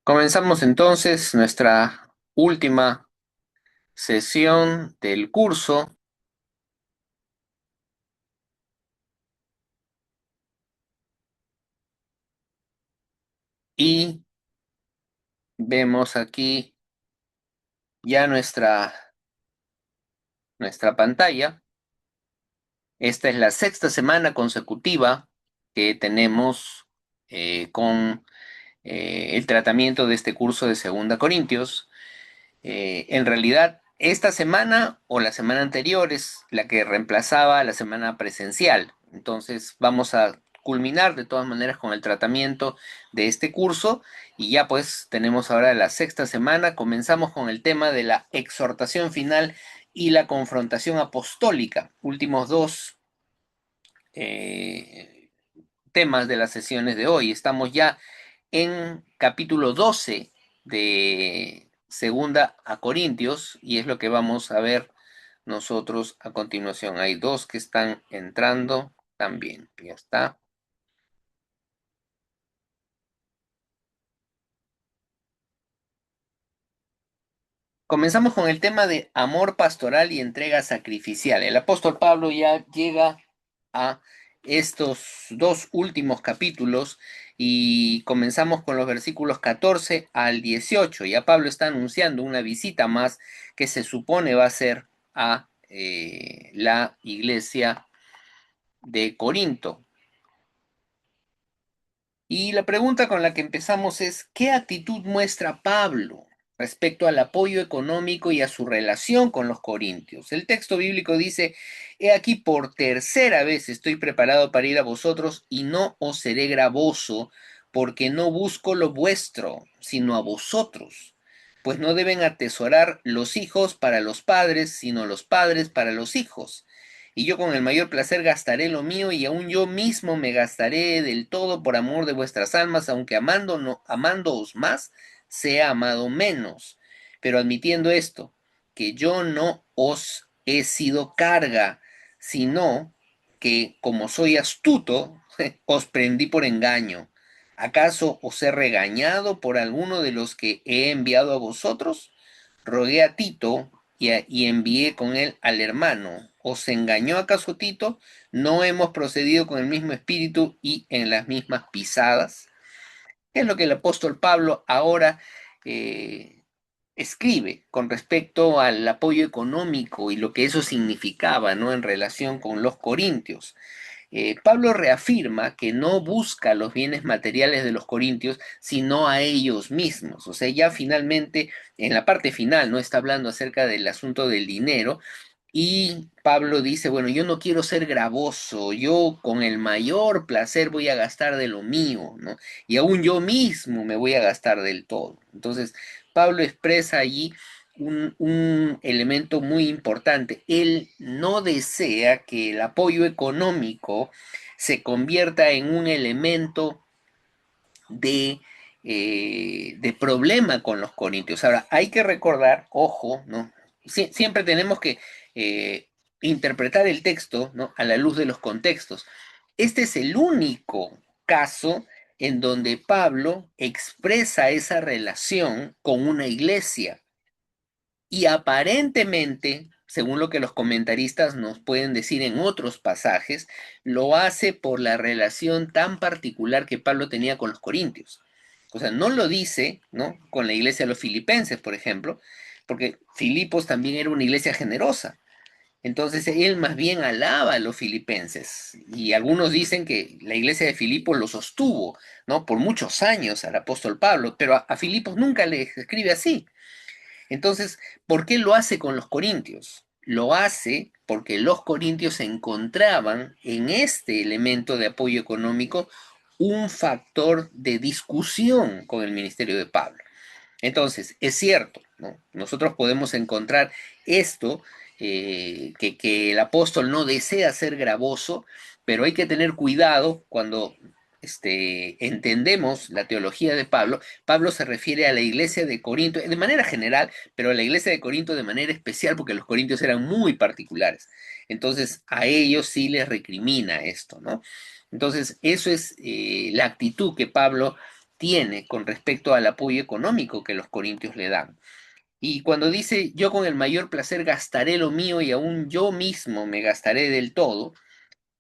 Comenzamos entonces nuestra última sesión del curso y vemos aquí ya nuestra pantalla. Esta es la sexta semana consecutiva que tenemos con el tratamiento de este curso de Segunda Corintios. En realidad, esta semana o la semana anterior es la que reemplazaba a la semana presencial. Entonces, vamos a culminar de todas maneras con el tratamiento de este curso y ya pues tenemos ahora la sexta semana. Comenzamos con el tema de la exhortación final y la confrontación apostólica, últimos dos eh, temas de las sesiones de hoy. Estamos ya en capítulo 12 de Segunda a Corintios y es lo que vamos a ver nosotros a continuación. Hay dos que están entrando también. Ya está. Comenzamos con el tema de amor pastoral y entrega sacrificial. El apóstol Pablo ya llega a estos dos últimos capítulos y comenzamos con los versículos 14 al 18. Ya Pablo está anunciando una visita más que se supone va a ser a la iglesia de Corinto. Y la pregunta con la que empezamos es, ¿qué actitud muestra Pablo respecto al apoyo económico y a su relación con los corintios? El texto bíblico dice, he aquí por tercera vez estoy preparado para ir a vosotros y no os seré gravoso, porque no busco lo vuestro, sino a vosotros. Pues no deben atesorar los hijos para los padres, sino los padres para los hijos, y yo con el mayor placer gastaré lo mío, y aun yo mismo me gastaré del todo por amor de vuestras almas, aunque amando no, amándoos más, sea amado menos. Pero admitiendo esto, que yo no os he sido carga, sino que como soy astuto, os prendí por engaño. ¿Acaso os he regañado por alguno de los que he enviado a vosotros? Rogué a Tito y envié con él al hermano. ¿Os engañó acaso Tito? ¿No hemos procedido con el mismo espíritu y en las mismas pisadas? ¿Qué es lo que el apóstol Pablo ahora eh, escribe con respecto al apoyo económico y lo que eso significaba, ¿no? En relación con los corintios? Pablo reafirma que no busca los bienes materiales de los corintios, sino a ellos mismos. O sea, ya finalmente, en la parte final, no está hablando acerca del asunto del dinero. Y Pablo dice, bueno, yo no quiero ser gravoso, yo con el mayor placer voy a gastar de lo mío, ¿no? Y aún yo mismo me voy a gastar del todo. Entonces, Pablo expresa allí un elemento muy importante. Él no desea que el apoyo económico se convierta en un elemento de, de problema con los corintios. Ahora, hay que recordar, ojo, ¿no? Siempre tenemos que interpretar el texto, ¿no? A la luz de los contextos. Este es el único caso en donde Pablo expresa esa relación con una iglesia. Y aparentemente, según lo que los comentaristas nos pueden decir en otros pasajes, lo hace por la relación tan particular que Pablo tenía con los corintios. O sea, no lo dice, ¿no? Con la iglesia de los filipenses, por ejemplo, porque Filipos también era una iglesia generosa. Entonces él más bien alaba a los filipenses. Y algunos dicen que la iglesia de Filipos lo sostuvo, ¿no? Por muchos años al apóstol Pablo, pero a Filipos nunca le escribe así. Entonces, ¿por qué lo hace con los corintios? Lo hace porque los corintios encontraban en este elemento de apoyo económico un factor de discusión con el ministerio de Pablo. Entonces, es cierto, ¿no? Nosotros podemos encontrar esto, que el apóstol no desea ser gravoso, pero hay que tener cuidado cuando entendemos la teología de Pablo. Pablo se refiere a la iglesia de Corinto de manera general, pero a la iglesia de Corinto de manera especial porque los corintios eran muy particulares. Entonces, a ellos sí les recrimina esto, ¿no? Entonces, eso es la actitud que Pablo tiene con respecto al apoyo económico que los corintios le dan. Y cuando dice, yo con el mayor placer gastaré lo mío y aún yo mismo me gastaré del todo,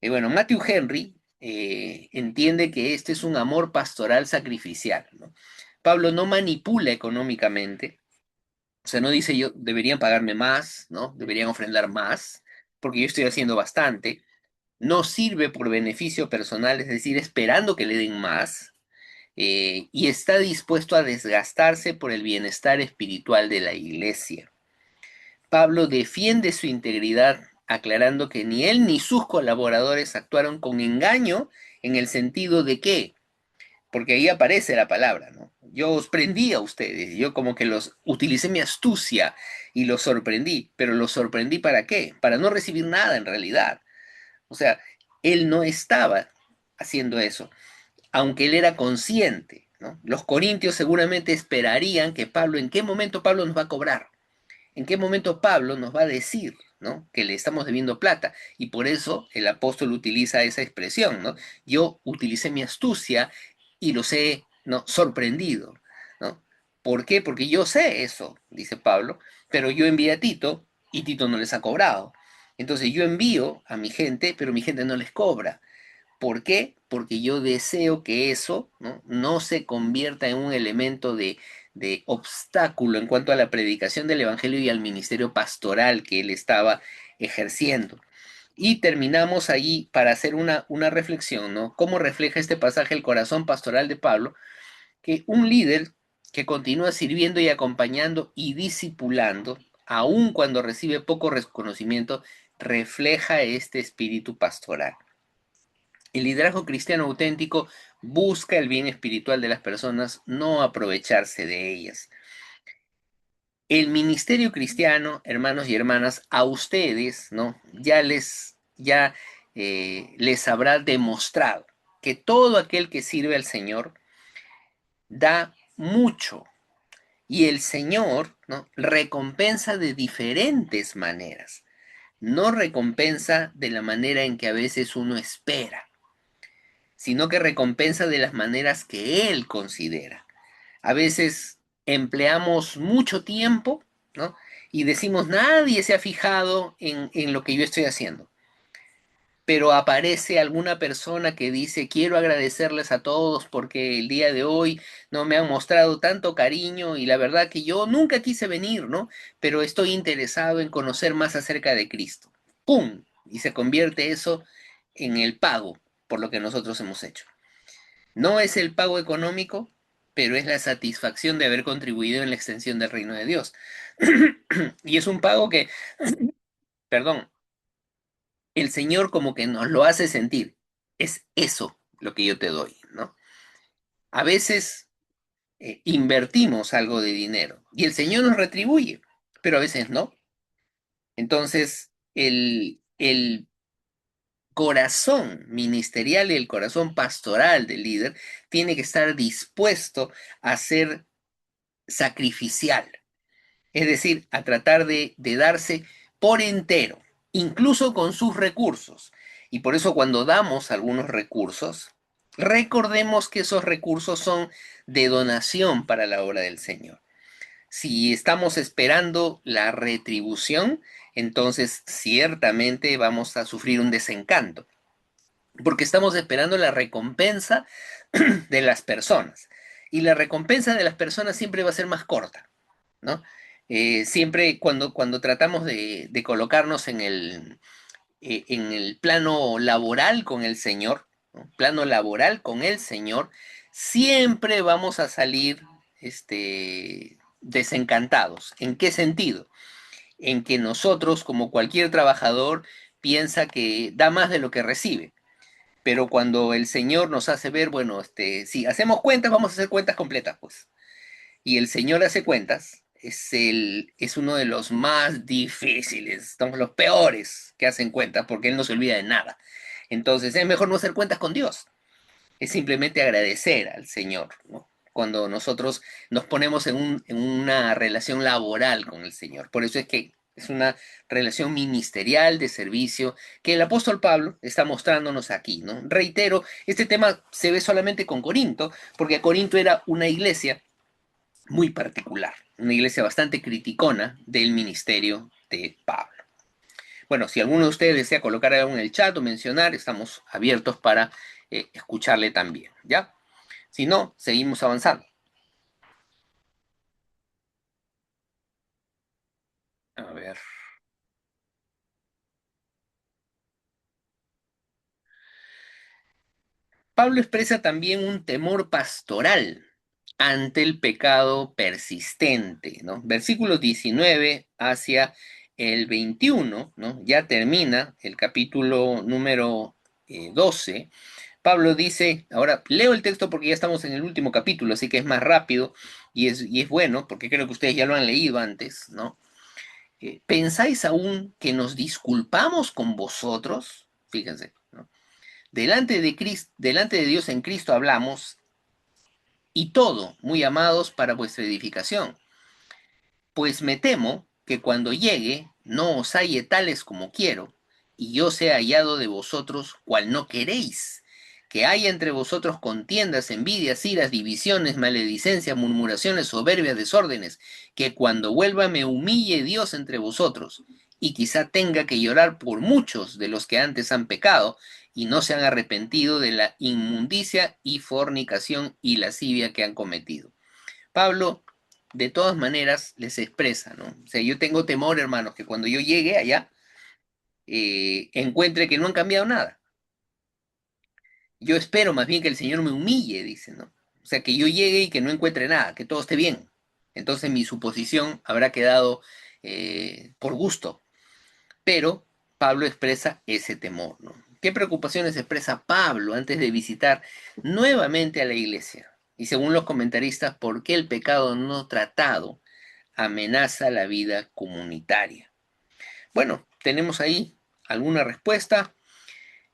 bueno, Matthew Henry entiende que este es un amor pastoral sacrificial, ¿no? Pablo no manipula económicamente, o sea, no dice yo, deberían pagarme más, ¿no? Deberían ofrendar más, porque yo estoy haciendo bastante. No sirve por beneficio personal, es decir, esperando que le den más, y está dispuesto a desgastarse por el bienestar espiritual de la iglesia. Pablo defiende su integridad, aclarando que ni él ni sus colaboradores actuaron con engaño en el sentido de que, porque ahí aparece la palabra, ¿no? Yo os prendí a ustedes, yo como que los utilicé mi astucia y los sorprendí, pero los sorprendí ¿para qué? Para no recibir nada en realidad. O sea, él no estaba haciendo eso, aunque él era consciente, ¿no? Los corintios seguramente esperarían que Pablo, ¿en qué momento Pablo nos va a cobrar? ¿En qué momento Pablo nos va a decir, ¿no? Que le estamos debiendo plata? Y por eso el apóstol utiliza esa expresión, ¿no? Yo utilicé mi astucia y los he, ¿no? sorprendido, ¿no? ¿Por qué? Porque yo sé eso, dice Pablo, pero yo envié a Tito y Tito no les ha cobrado. Entonces yo envío a mi gente, pero mi gente no les cobra. ¿Por qué? Porque yo deseo que eso, no se convierta en un elemento de obstáculo en cuanto a la predicación del Evangelio y al ministerio pastoral que él estaba ejerciendo. Y terminamos allí para hacer una reflexión, ¿no? ¿Cómo refleja este pasaje el corazón pastoral de Pablo? Que un líder que continúa sirviendo y acompañando y discipulando, aun cuando recibe poco reconocimiento, refleja este espíritu pastoral. El liderazgo cristiano auténtico busca el bien espiritual de las personas, no aprovecharse de ellas. El ministerio cristiano, hermanos y hermanas, a ustedes, ¿no? Les habrá demostrado que todo aquel que sirve al Señor da mucho y el Señor, ¿no? recompensa de diferentes maneras. No recompensa de la manera en que a veces uno espera, sino que recompensa de las maneras que Él considera. A veces empleamos mucho tiempo, ¿no? Y decimos, nadie se ha fijado en lo que yo estoy haciendo. Pero aparece alguna persona que dice, quiero agradecerles a todos porque el día de hoy no me han mostrado tanto cariño y la verdad que yo nunca quise venir, ¿no? Pero estoy interesado en conocer más acerca de Cristo. ¡Pum! Y se convierte eso en el pago por lo que nosotros hemos hecho. No es el pago económico, pero es la satisfacción de haber contribuido en la extensión del reino de Dios. Y es un pago que, perdón, el Señor como que nos lo hace sentir. Es eso lo que yo te doy, ¿no? A veces invertimos algo de dinero y el Señor nos retribuye, pero a veces no. Entonces, el corazón ministerial y el corazón pastoral del líder tiene que estar dispuesto a ser sacrificial, es decir, a tratar de darse por entero, incluso con sus recursos. Y por eso cuando damos algunos recursos, recordemos que esos recursos son de donación para la obra del Señor. Si estamos esperando la retribución, entonces ciertamente vamos a sufrir un desencanto, porque estamos esperando la recompensa de las personas. Y la recompensa de las personas siempre va a ser más corta, ¿no? Siempre cuando tratamos de colocarnos en el plano laboral con el Señor, ¿no? Plano laboral con el Señor, siempre vamos a salir desencantados. ¿En qué sentido? En que nosotros, como cualquier trabajador, piensa que da más de lo que recibe. Pero cuando el Señor nos hace ver, bueno, si hacemos cuentas, vamos a hacer cuentas completas, pues. Y el Señor hace cuentas, es uno de los más difíciles, somos los peores que hacen cuentas porque Él no se olvida de nada. Entonces es mejor no hacer cuentas con Dios, es simplemente agradecer al Señor, ¿no? Cuando nosotros nos ponemos en una relación laboral con el Señor. Por eso es que Es una relación ministerial de servicio que el apóstol Pablo está mostrándonos aquí, ¿no? Reitero, este tema se ve solamente con Corinto, porque Corinto era una iglesia muy particular, una iglesia bastante criticona del ministerio de Pablo. Bueno, si alguno de ustedes desea colocar algo en el chat o mencionar, estamos abiertos para escucharle también, ¿ya? Si no, seguimos avanzando. A ver. Pablo expresa también un temor pastoral ante el pecado persistente, ¿no? Versículos 19 hacia el 21, ¿no? Ya termina el capítulo número 12. Pablo dice, ahora leo el texto porque ya estamos en el último capítulo, así que es más rápido y es bueno, porque creo que ustedes ya lo han leído antes, ¿no? ¿Pensáis aún que nos disculpamos con vosotros? Fíjense, ¿no? Delante de Dios en Cristo hablamos, y todo, muy amados, para vuestra edificación. Pues me temo que cuando llegue no os halle tales como quiero, y yo sea hallado de vosotros cual no queréis, que haya entre vosotros contiendas, envidias, iras, divisiones, maledicencias, murmuraciones, soberbias, desórdenes, que cuando vuelva me humille Dios entre vosotros, y quizá tenga que llorar por muchos de los que antes han pecado, y no se han arrepentido de la inmundicia y fornicación y lascivia que han cometido. Pablo, de todas maneras, les expresa, ¿no? O sea, yo tengo temor, hermanos, que cuando yo llegue allá, encuentre que no han cambiado nada. Yo espero más bien que el Señor me humille, dice, ¿no? O sea, que yo llegue y que no encuentre nada, que todo esté bien. Entonces mi suposición habrá quedado por gusto. Pero Pablo expresa ese temor, ¿no? ¿Qué preocupaciones expresa Pablo antes de visitar nuevamente a la iglesia? Y según los comentaristas, ¿por qué el pecado no tratado amenaza la vida comunitaria? Bueno, tenemos ahí alguna respuesta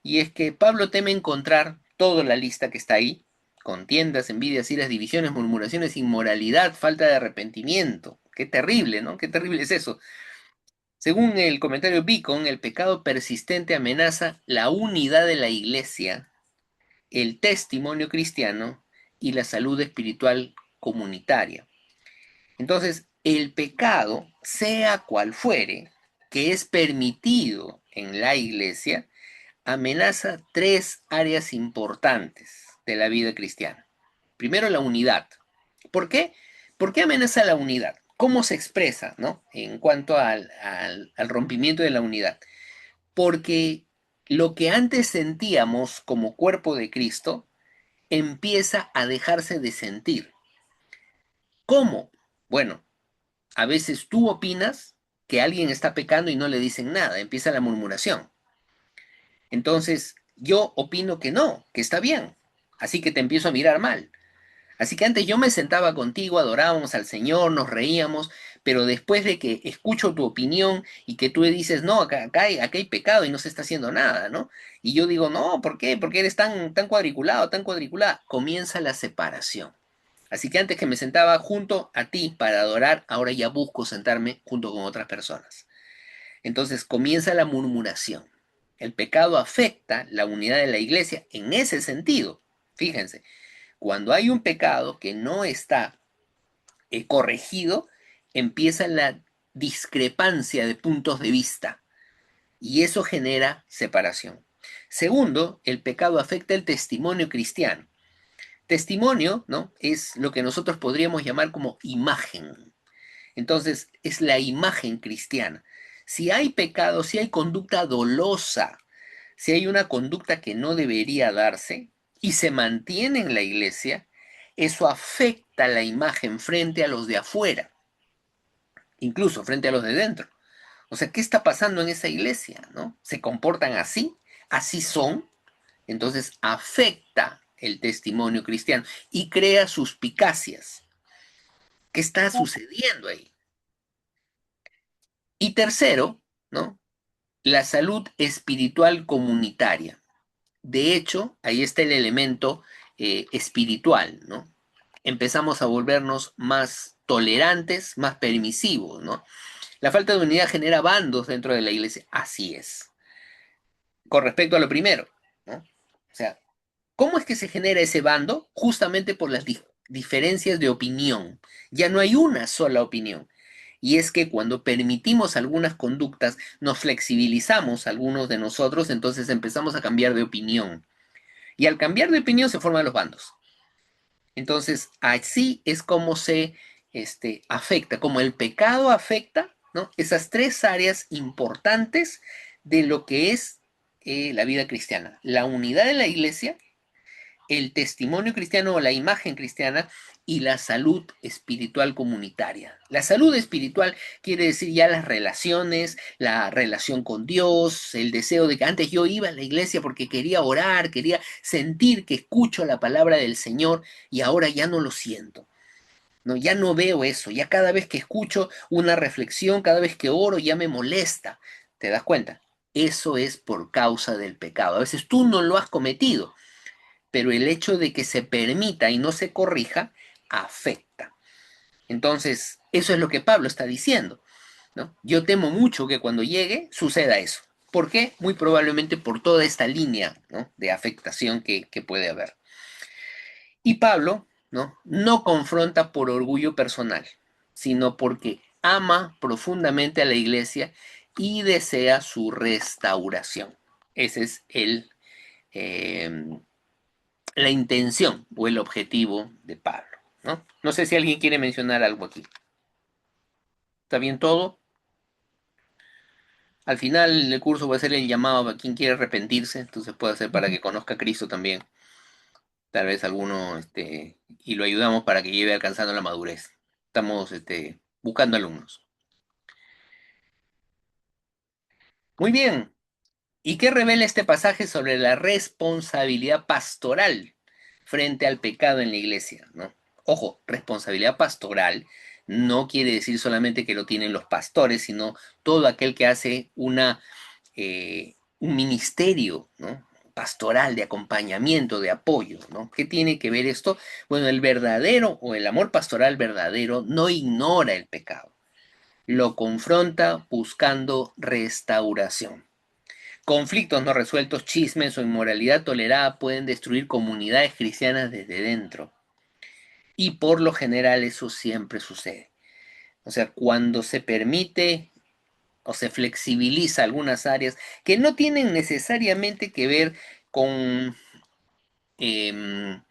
y es que Pablo teme encontrar toda la lista que está ahí: contiendas, envidias, iras, divisiones, murmuraciones, inmoralidad, falta de arrepentimiento. Qué terrible, ¿no? Qué terrible es eso. Según el comentario Beacon, el pecado persistente amenaza la unidad de la iglesia, el testimonio cristiano y la salud espiritual comunitaria. Entonces, el pecado, sea cual fuere, que es permitido en la iglesia, amenaza tres áreas importantes de la vida cristiana. Primero, la unidad. ¿Por qué? ¿Por qué amenaza la unidad? ¿Cómo se expresa, ¿no? En cuanto al rompimiento de la unidad. Porque lo que antes sentíamos como cuerpo de Cristo empieza a dejarse de sentir. ¿Cómo? Bueno, a veces tú opinas que alguien está pecando y no le dicen nada, empieza la murmuración. Entonces, yo opino que no, que está bien. Así que te empiezo a mirar mal. Así que antes yo me sentaba contigo, adorábamos al Señor, nos reíamos, pero después de que escucho tu opinión y que tú dices, no, acá hay pecado y no se está haciendo nada, ¿no? Y yo digo, no, ¿por qué? ¿Por qué eres tan cuadriculado, tan cuadriculada? Comienza la separación. Así que antes que me sentaba junto a ti para adorar, ahora ya busco sentarme junto con otras personas. Entonces comienza la murmuración. El pecado afecta la unidad de la iglesia en ese sentido. Fíjense, cuando hay un pecado que no está corregido, empieza la discrepancia de puntos de vista y eso genera separación. Segundo, el pecado afecta el testimonio cristiano. Testimonio, ¿no? Es lo que nosotros podríamos llamar como imagen. Entonces, es la imagen cristiana. Si hay pecado, si hay conducta dolosa, si hay una conducta que no debería darse y se mantiene en la iglesia, eso afecta la imagen frente a los de afuera, incluso frente a los de dentro. O sea, ¿qué está pasando en esa iglesia? ¿No? ¿Se comportan así? ¿Así son? Entonces afecta el testimonio cristiano y crea suspicacias. ¿Qué está sucediendo ahí? Y tercero, ¿no? La salud espiritual comunitaria. De hecho, ahí está el elemento espiritual, ¿no? Empezamos a volvernos más tolerantes, más permisivos, ¿no? La falta de unidad genera bandos dentro de la iglesia. Así es. Con respecto a lo primero, ¿no? O sea, ¿cómo es que se genera ese bando? Justamente por las diferencias de opinión. Ya no hay una sola opinión. Y es que cuando permitimos algunas conductas, nos flexibilizamos algunos de nosotros, entonces empezamos a cambiar de opinión. Y al cambiar de opinión se forman los bandos. Entonces, así es como se afecta, como el pecado afecta, ¿no? Esas tres áreas importantes de lo que es la vida cristiana. La unidad de la iglesia, el testimonio cristiano o la imagen cristiana y la salud espiritual comunitaria. La salud espiritual quiere decir ya las relaciones, la relación con Dios, el deseo de que antes yo iba a la iglesia porque quería orar, quería sentir que escucho la palabra del Señor y ahora ya no lo siento. No, ya no veo eso, ya cada vez que escucho una reflexión, cada vez que oro, ya me molesta. ¿Te das cuenta? Eso es por causa del pecado. A veces tú no lo has cometido, pero el hecho de que se permita y no se corrija afecta. Entonces, eso es lo que Pablo está diciendo, ¿no? Yo temo mucho que cuando llegue suceda eso. ¿Por qué? Muy probablemente por toda esta línea, ¿no?, de afectación que puede haber. Y Pablo, no confronta por orgullo personal, sino porque ama profundamente a la iglesia y desea su restauración. Ese es eh, la intención o el objetivo de Pablo, ¿no? No sé si alguien quiere mencionar algo aquí. ¿Está bien todo? Al final el curso va a ser el llamado a quien quiere arrepentirse, entonces puede ser para que conozca a Cristo también. Tal vez alguno, y lo ayudamos para que lleve alcanzando la madurez. Estamos, buscando alumnos. Muy bien. ¿Y qué revela este pasaje sobre la responsabilidad pastoral frente al pecado en la iglesia, ¿no? Ojo, responsabilidad pastoral no quiere decir solamente que lo tienen los pastores, sino todo aquel que hace un ministerio, ¿no?, pastoral, de acompañamiento, de apoyo, ¿no? ¿Qué tiene que ver esto? Bueno, el verdadero o el amor pastoral verdadero no ignora el pecado, lo confronta buscando restauración. Conflictos no resueltos, chismes o inmoralidad tolerada pueden destruir comunidades cristianas desde dentro. Y por lo general eso siempre sucede. O sea, cuando se permite o se flexibiliza algunas áreas que no tienen necesariamente que ver con em,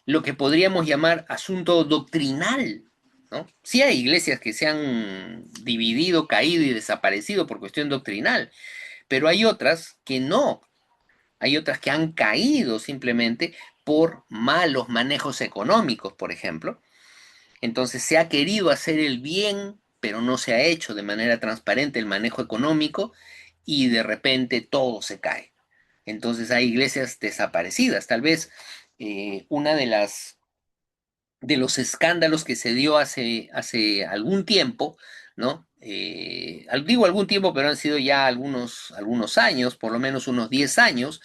lo que podríamos llamar asunto doctrinal, ¿no? Sí hay iglesias que se han dividido, caído y desaparecido por cuestión doctrinal, pero hay otras que no. Hay otras que han caído simplemente por malos manejos económicos, por ejemplo. Entonces se ha querido hacer el bien, pero no se ha hecho de manera transparente el manejo económico y de repente todo se cae. Entonces hay iglesias desaparecidas. Tal vez una de los escándalos que se dio hace algún tiempo, ¿no? Digo algún tiempo, pero han sido ya algunos años, por lo menos unos 10 años,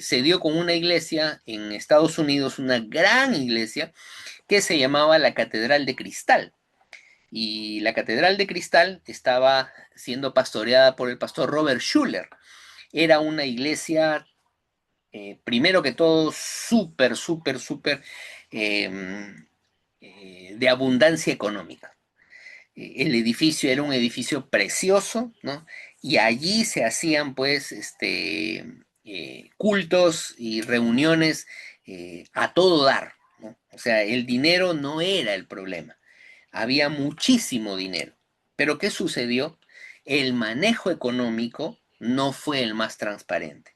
se dio con una iglesia en Estados Unidos, una gran iglesia, que se llamaba la Catedral de Cristal. Y la Catedral de Cristal estaba siendo pastoreada por el pastor Robert Schuller. Era una iglesia, primero que todo, súper, súper, súper de abundancia económica. El edificio era un edificio precioso, ¿no? Y allí se hacían, pues, cultos y reuniones a todo dar, ¿no? O sea, el dinero no era el problema. Había muchísimo dinero. Pero ¿qué sucedió? El manejo económico no fue el más transparente.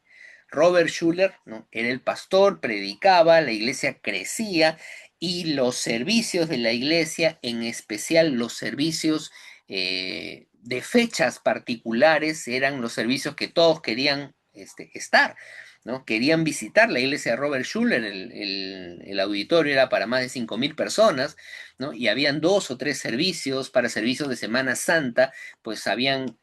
Robert Schuller, ¿no?, era el pastor, predicaba, la iglesia crecía y los servicios de la iglesia, en especial los servicios de fechas particulares, eran los servicios que todos querían estar. ¿no? Querían visitar la iglesia de Robert Schuller, el auditorio era para más de 5.000 personas, ¿no? Y habían 2 o 3 servicios para servicios de Semana Santa, pues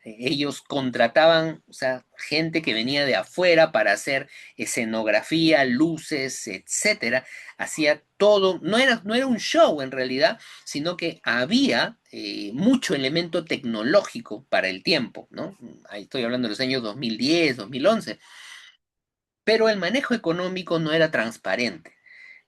ellos contrataban, o sea, gente que venía de afuera para hacer escenografía, luces, etcétera, hacía todo, no era un show en realidad, sino que había mucho elemento tecnológico para el tiempo, ¿no? Ahí estoy hablando de los años 2010, 2011, pero el manejo económico no era transparente.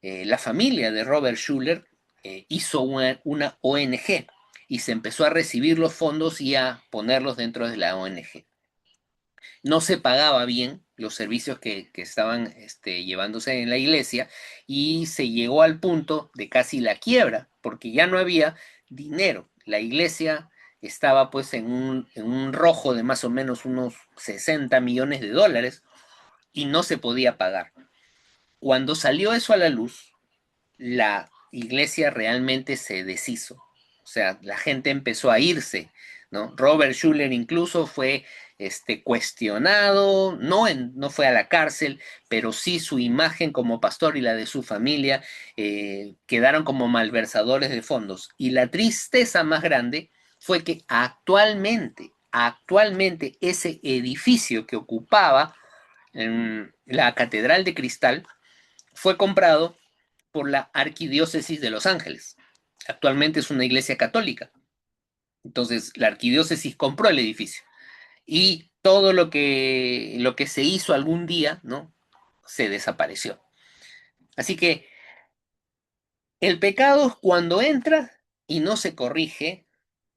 La familia de Robert Schuller hizo una ONG y se empezó a recibir los fondos y a ponerlos dentro de la ONG. No se pagaba bien los servicios que estaban llevándose en la iglesia y se llegó al punto de casi la quiebra, porque ya no había dinero. La iglesia estaba pues en un rojo de más o menos unos 60 millones de dólares y no se podía pagar. Cuando salió eso a la luz, la iglesia realmente se deshizo. O sea, la gente empezó a irse, ¿no? Robert Schuller incluso fue cuestionado, no fue a la cárcel, pero sí su imagen como pastor y la de su familia quedaron como malversadores de fondos. Y la tristeza más grande fue que actualmente ese edificio que ocupaba la Catedral de Cristal fue comprado por la Arquidiócesis de Los Ángeles. Actualmente es una iglesia católica. Entonces, la arquidiócesis compró el edificio y todo lo que se hizo algún día, ¿no? Se desapareció. Así que el pecado cuando entra y no se corrige,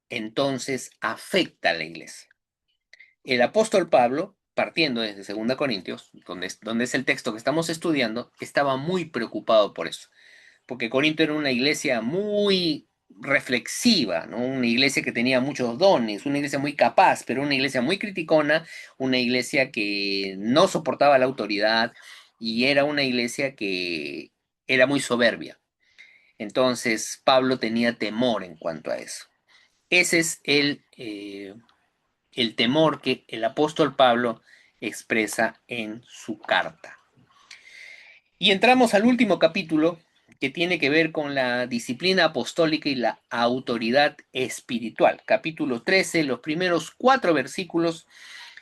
entonces afecta a la iglesia. El apóstol Pablo, partiendo desde 2 Corintios, donde es el texto que estamos estudiando, estaba muy preocupado por eso, porque Corinto era una iglesia muy reflexiva, ¿no? Una iglesia que tenía muchos dones, una iglesia muy capaz, pero una iglesia muy criticona, una iglesia que no soportaba la autoridad y era una iglesia que era muy soberbia. Entonces Pablo tenía temor en cuanto a eso. Ese es el temor que el apóstol Pablo expresa en su carta. Y entramos al último capítulo que tiene que ver con la disciplina apostólica y la autoridad espiritual. Capítulo 13, los primeros 4 versículos,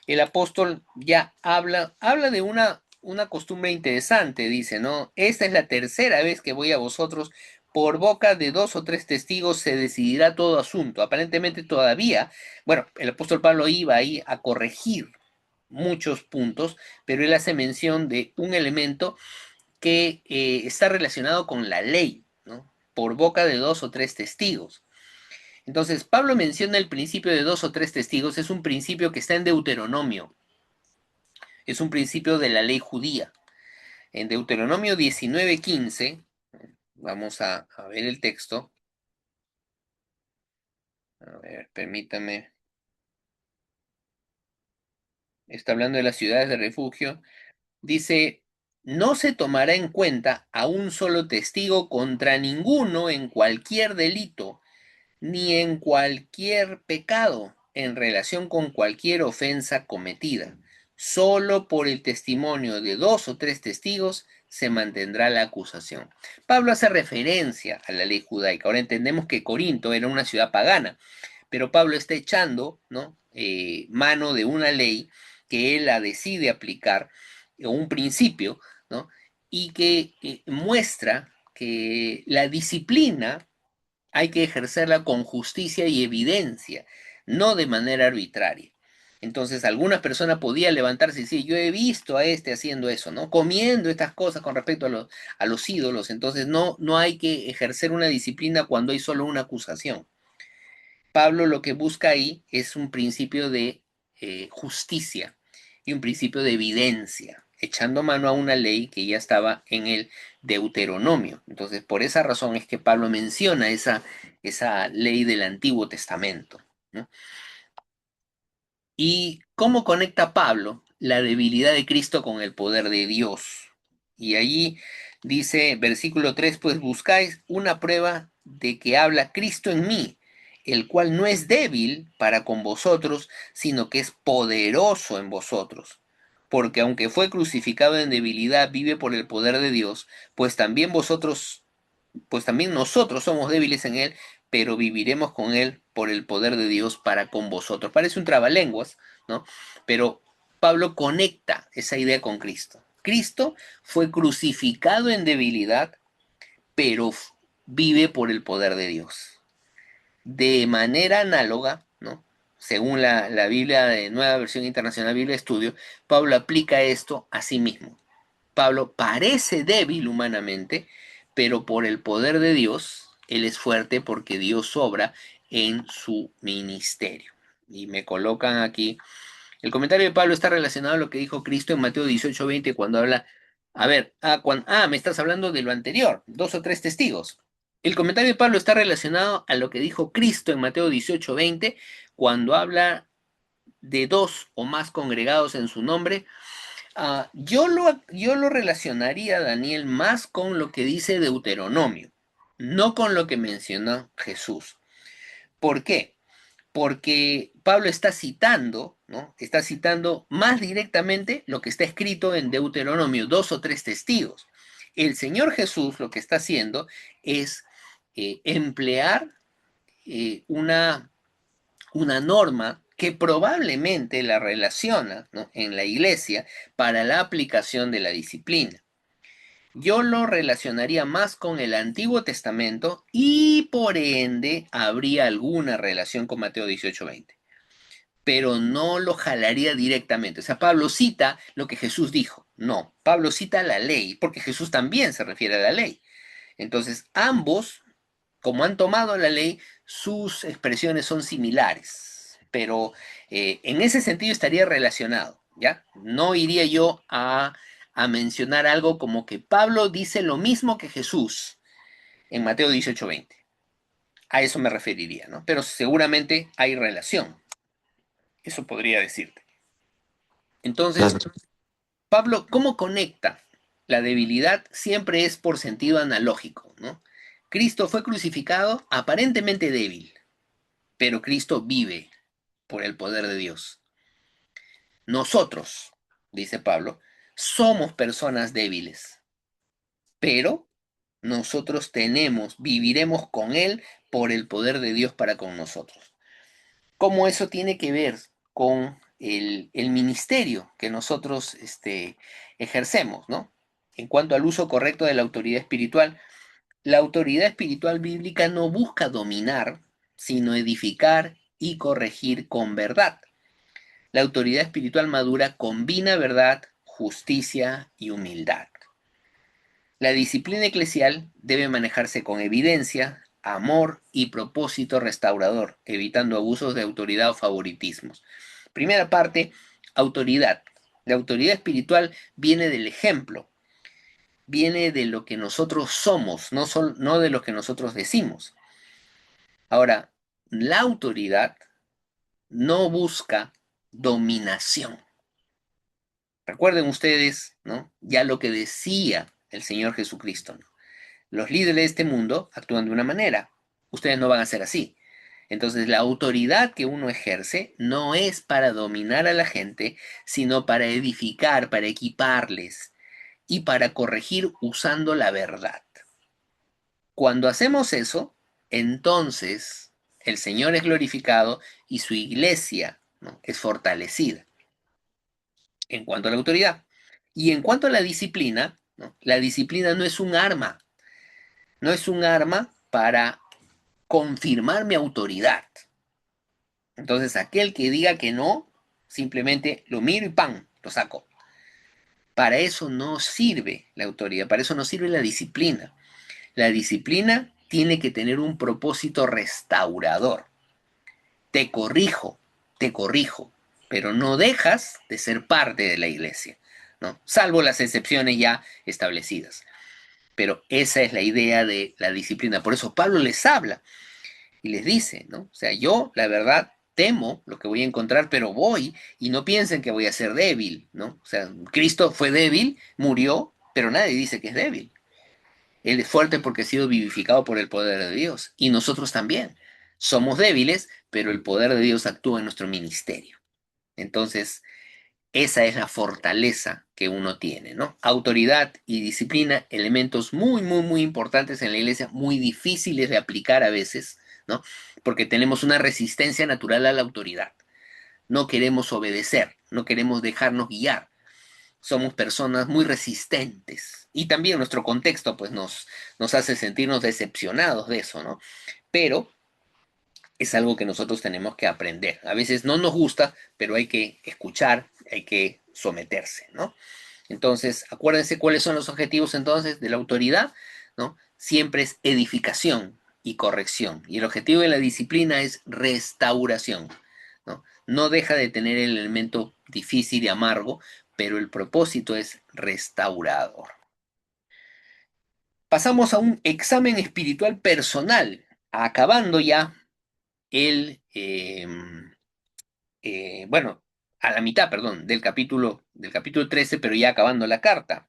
el apóstol ya habla de una costumbre interesante, dice, ¿no? Esta es la tercera vez que voy a vosotros, por boca de 2 o 3 testigos se decidirá todo asunto. Aparentemente todavía, bueno, el apóstol Pablo iba ahí a corregir muchos puntos, pero él hace mención de un elemento que está relacionado con la ley, ¿no? Por boca de 2 o 3 testigos. Entonces, Pablo menciona el principio de 2 o 3 testigos, es un principio que está en Deuteronomio, es un principio de la ley judía. En Deuteronomio 19:15, vamos a ver el texto. A ver, permítame. Está hablando de las ciudades de refugio. Dice, no se tomará en cuenta a un solo testigo contra ninguno en cualquier delito ni en cualquier pecado en relación con cualquier ofensa cometida. Solo por el testimonio de 2 o 3 testigos se mantendrá la acusación. Pablo hace referencia a la ley judaica. Ahora entendemos que Corinto era una ciudad pagana, pero Pablo está echando, ¿no? Mano de una ley que él la decide aplicar, o un principio, ¿no? Y que muestra que la disciplina hay que ejercerla con justicia y evidencia, no de manera arbitraria. Entonces, algunas personas podían levantarse y decir, yo he visto a este haciendo eso, ¿no? Comiendo estas cosas con respecto a los ídolos. Entonces, no hay que ejercer una disciplina cuando hay solo una acusación. Pablo lo que busca ahí es un principio de justicia y un principio de evidencia, echando mano a una ley que ya estaba en el Deuteronomio. Entonces, por esa razón es que Pablo menciona esa ley del Antiguo Testamento, ¿no? ¿Y cómo conecta Pablo la debilidad de Cristo con el poder de Dios? Y allí dice, versículo 3: pues buscáis una prueba de que habla Cristo en mí, el cual no es débil para con vosotros, sino que es poderoso en vosotros. porque aunque fue crucificado en debilidad, vive por el poder de Dios, pues también pues también nosotros somos débiles en él, pero viviremos con él por el poder de Dios para con vosotros. Parece un trabalenguas, ¿no? Pero Pablo conecta esa idea con Cristo. Cristo fue crucificado en debilidad, pero vive por el poder de Dios. De manera análoga, ¿no? Según la Biblia de Nueva Versión Internacional, Biblia de Estudio, Pablo aplica esto a sí mismo. Pablo parece débil humanamente, pero por el poder de Dios, él es fuerte porque Dios obra en su ministerio. Y me colocan aquí. El comentario de Pablo está relacionado a lo que dijo Cristo en Mateo 18:20 cuando habla, a ver, me estás hablando de lo anterior, dos o tres testigos. El comentario de Pablo está relacionado a lo que dijo Cristo en Mateo 18:20 cuando habla de dos o más congregados en su nombre. Yo lo relacionaría, Daniel, más con lo que dice Deuteronomio, no con lo que mencionó Jesús. ¿Por qué? Porque Pablo está citando, ¿no? Está citando más directamente lo que está escrito en Deuteronomio, dos o tres testigos. El Señor Jesús lo que está haciendo es emplear una norma que probablemente la relaciona, ¿no?, en la iglesia para la aplicación de la disciplina. Yo lo relacionaría más con el Antiguo Testamento y por ende habría alguna relación con Mateo 18:20, pero no lo jalaría directamente. O sea, Pablo cita lo que Jesús dijo. No, Pablo cita la ley, porque Jesús también se refiere a la ley. Entonces, ambos, como han tomado la ley, sus expresiones son similares, pero en ese sentido estaría relacionado, ¿ya? No iría yo a mencionar algo como que Pablo dice lo mismo que Jesús en Mateo 18:20. A eso me referiría, ¿no? Pero seguramente hay relación. Eso podría decirte. Entonces, Claro. Pablo, ¿cómo conecta? La debilidad siempre es por sentido analógico, ¿no? Cristo fue crucificado aparentemente débil, pero Cristo vive por el poder de Dios. Nosotros, dice Pablo, somos personas débiles, pero nosotros viviremos con Él por el poder de Dios para con nosotros. ¿Cómo eso tiene que ver con el ministerio que nosotros ejercemos, ¿no? En cuanto al uso correcto de la autoridad espiritual, la autoridad espiritual bíblica no busca dominar, sino edificar y corregir con verdad. La autoridad espiritual madura combina verdad, justicia y humildad. La disciplina eclesial debe manejarse con evidencia, amor y propósito restaurador, evitando abusos de autoridad o favoritismos. Primera parte, autoridad. La autoridad espiritual viene del ejemplo, viene de lo que nosotros somos, no de lo que nosotros decimos. Ahora, la autoridad no busca dominación. Recuerden ustedes, ¿no?, ya lo que decía el Señor Jesucristo, ¿no? Los líderes de este mundo actúan de una manera. Ustedes no van a ser así. Entonces, la autoridad que uno ejerce no es para dominar a la gente, sino para edificar, para equiparles y para corregir usando la verdad. Cuando hacemos eso, entonces el Señor es glorificado y su iglesia, ¿no?, es fortalecida en cuanto a la autoridad. Y en cuanto a la disciplina, ¿no?, la disciplina no es un arma, no es un arma para confirmar mi autoridad. Entonces, aquel que diga que no, simplemente lo miro y ¡pam!, lo saco. Para eso no sirve la autoridad, para eso no sirve la disciplina. La disciplina tiene que tener un propósito restaurador. Te corrijo, pero no dejas de ser parte de la iglesia, ¿no? Salvo las excepciones ya establecidas. Pero esa es la idea de la disciplina. Por eso Pablo les habla y les dice, ¿no? O sea, yo, la verdad, temo lo que voy a encontrar, pero voy y no piensen que voy a ser débil, ¿no? O sea, Cristo fue débil, murió, pero nadie dice que es débil. Él es fuerte porque ha sido vivificado por el poder de Dios. Y nosotros también. Somos débiles, pero el poder de Dios actúa en nuestro ministerio. Entonces, Esa es la fortaleza que uno tiene, ¿no? Autoridad y disciplina, elementos muy, muy, muy importantes en la iglesia, muy difíciles de aplicar a veces, ¿no? Porque tenemos una resistencia natural a la autoridad. No queremos obedecer, no queremos dejarnos guiar. Somos personas muy resistentes. Y también nuestro contexto, pues, nos hace sentirnos decepcionados de eso, ¿no? Pero es algo que nosotros tenemos que aprender. A veces no nos gusta, pero hay que escuchar, hay que someterse, ¿no? Entonces, acuérdense cuáles son los objetivos entonces de la autoridad, ¿no? Siempre es edificación y corrección. Y el objetivo de la disciplina es restauración, ¿no? No deja de tener el elemento difícil y amargo, pero el propósito es restaurador. Pasamos a un examen espiritual personal, acabando ya el, bueno, a la mitad, perdón, del capítulo 13, pero ya acabando la carta.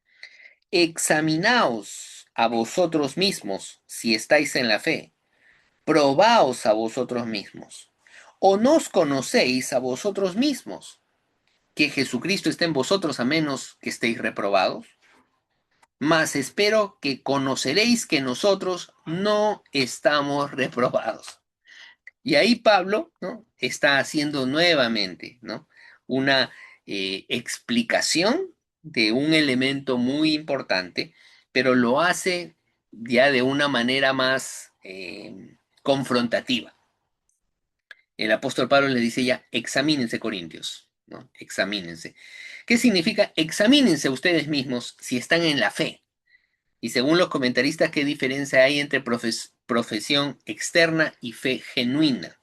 Examinaos a vosotros mismos si estáis en la fe. Probaos a vosotros mismos. ¿O no os conocéis a vosotros mismos que Jesucristo está en vosotros a menos que estéis reprobados? Mas espero que conoceréis que nosotros no estamos reprobados. Y ahí Pablo, ¿no? Está haciendo nuevamente, ¿no? Una explicación de un elemento muy importante, pero lo hace ya de una manera más confrontativa. El apóstol Pablo le dice ya, examínense Corintios, ¿no? Examínense. ¿Qué significa? Examínense ustedes mismos si están en la fe. Y según los comentaristas, ¿qué diferencia hay entre profesión externa y fe genuina?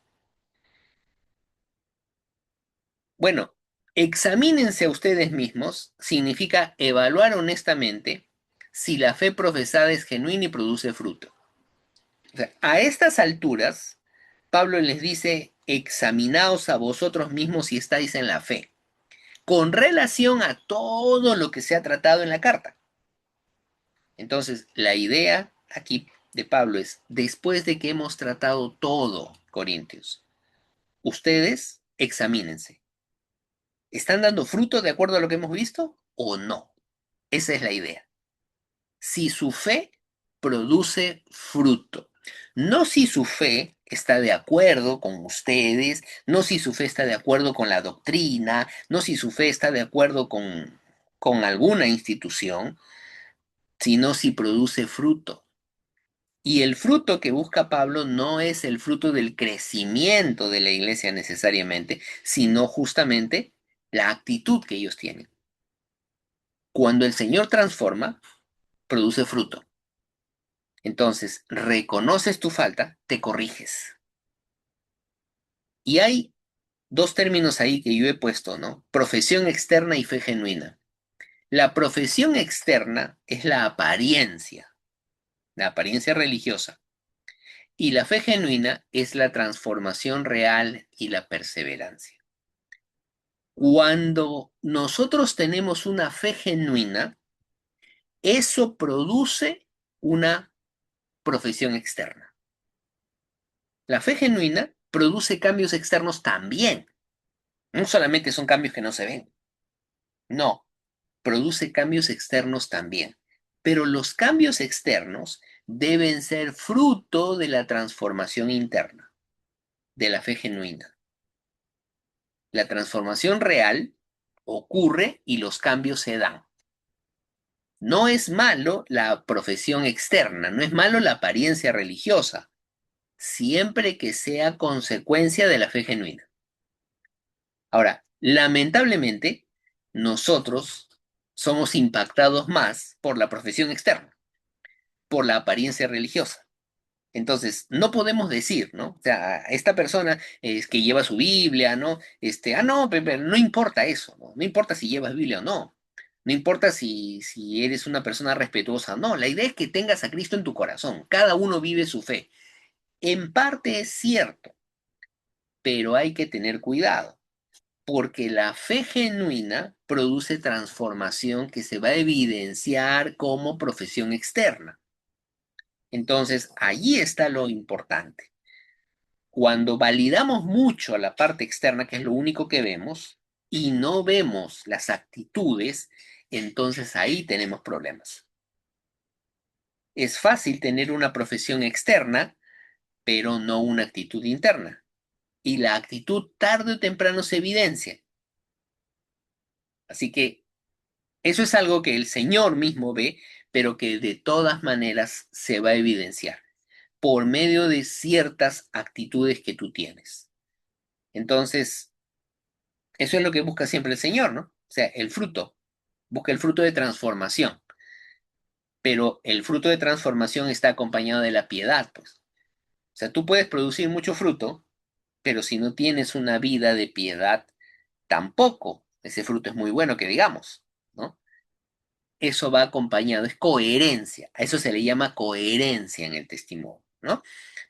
Bueno, examínense a ustedes mismos significa evaluar honestamente si la fe profesada es genuina y produce fruto. O sea, a estas alturas, Pablo les dice, examinaos a vosotros mismos si estáis en la fe, con relación a todo lo que se ha tratado en la carta. Entonces, la idea aquí de Pablo es, después de que hemos tratado todo, Corintios, ustedes examínense. ¿Están dando fruto de acuerdo a lo que hemos visto o no? Esa es la idea. Si su fe produce fruto, no si su fe está de acuerdo con ustedes, no si su fe está de acuerdo con la doctrina, no si su fe está de acuerdo con alguna institución, sino si produce fruto. Y el fruto que busca Pablo no es el fruto del crecimiento de la iglesia necesariamente, sino justamente la actitud que ellos tienen. Cuando el Señor transforma, produce fruto. Entonces, reconoces tu falta, te corriges. Y hay dos términos ahí que yo he puesto, ¿no? Profesión externa y fe genuina. La profesión externa es la apariencia religiosa. Y la fe genuina es la transformación real y la perseverancia. Cuando nosotros tenemos una fe genuina, eso produce una profesión externa. La fe genuina produce cambios externos también. No solamente son cambios que no se ven. No, produce cambios externos también. Pero los cambios externos deben ser fruto de la transformación interna, de la fe genuina. La transformación real ocurre y los cambios se dan. No es malo la profesión externa, no es malo la apariencia religiosa, siempre que sea consecuencia de la fe genuina. Ahora, lamentablemente, nosotros somos impactados más por la profesión externa, por la apariencia religiosa. Entonces, no podemos decir, ¿no? O sea, esta persona es que lleva su Biblia, ¿no? No, pero no importa eso, ¿no? No importa si llevas Biblia o no. No importa si eres una persona respetuosa o no. La idea es que tengas a Cristo en tu corazón. Cada uno vive su fe. En parte es cierto, pero hay que tener cuidado porque la fe genuina produce transformación que se va a evidenciar como profesión externa. Entonces, allí está lo importante. Cuando validamos mucho la parte externa, que es lo único que vemos, y no vemos las actitudes, entonces ahí tenemos problemas. Es fácil tener una profesión externa, pero no una actitud interna. Y la actitud tarde o temprano se evidencia. Así que eso es algo que el Señor mismo ve, pero que de todas maneras se va a evidenciar por medio de ciertas actitudes que tú tienes. Entonces, eso es lo que busca siempre el Señor, ¿no? O sea, el fruto. Busca el fruto de transformación. Pero el fruto de transformación está acompañado de la piedad, pues. O sea, tú puedes producir mucho fruto, pero si no tienes una vida de piedad, tampoco ese fruto es muy bueno, que digamos, ¿no? Eso va acompañado, es coherencia. A eso se le llama coherencia en el testimonio, ¿no?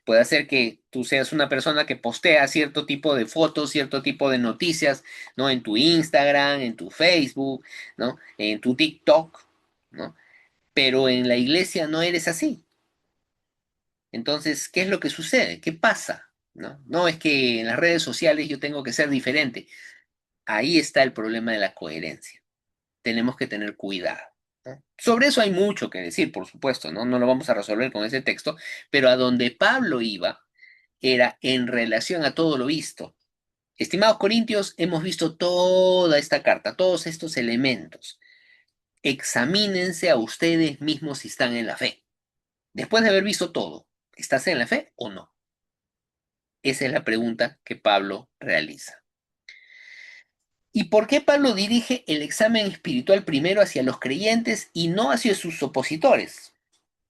Puede ser que tú seas una persona que postea cierto tipo de fotos, cierto tipo de noticias, ¿no? En tu Instagram, en tu Facebook, ¿no? En tu TikTok, ¿no? Pero en la iglesia no eres así. Entonces, ¿qué es lo que sucede? ¿Qué pasa? ¿No? No es que en las redes sociales yo tengo que ser diferente. Ahí está el problema de la coherencia. Tenemos que tener cuidado, ¿no? Sobre eso hay mucho que decir, por supuesto, ¿no? No lo vamos a resolver con ese texto, pero a donde Pablo iba era en relación a todo lo visto. Estimados corintios, hemos visto toda esta carta, todos estos elementos. Examínense a ustedes mismos si están en la fe. Después de haber visto todo, ¿estás en la fe o no? Esa es la pregunta que Pablo realiza. ¿Y por qué Pablo dirige el examen espiritual primero hacia los creyentes y no hacia sus opositores?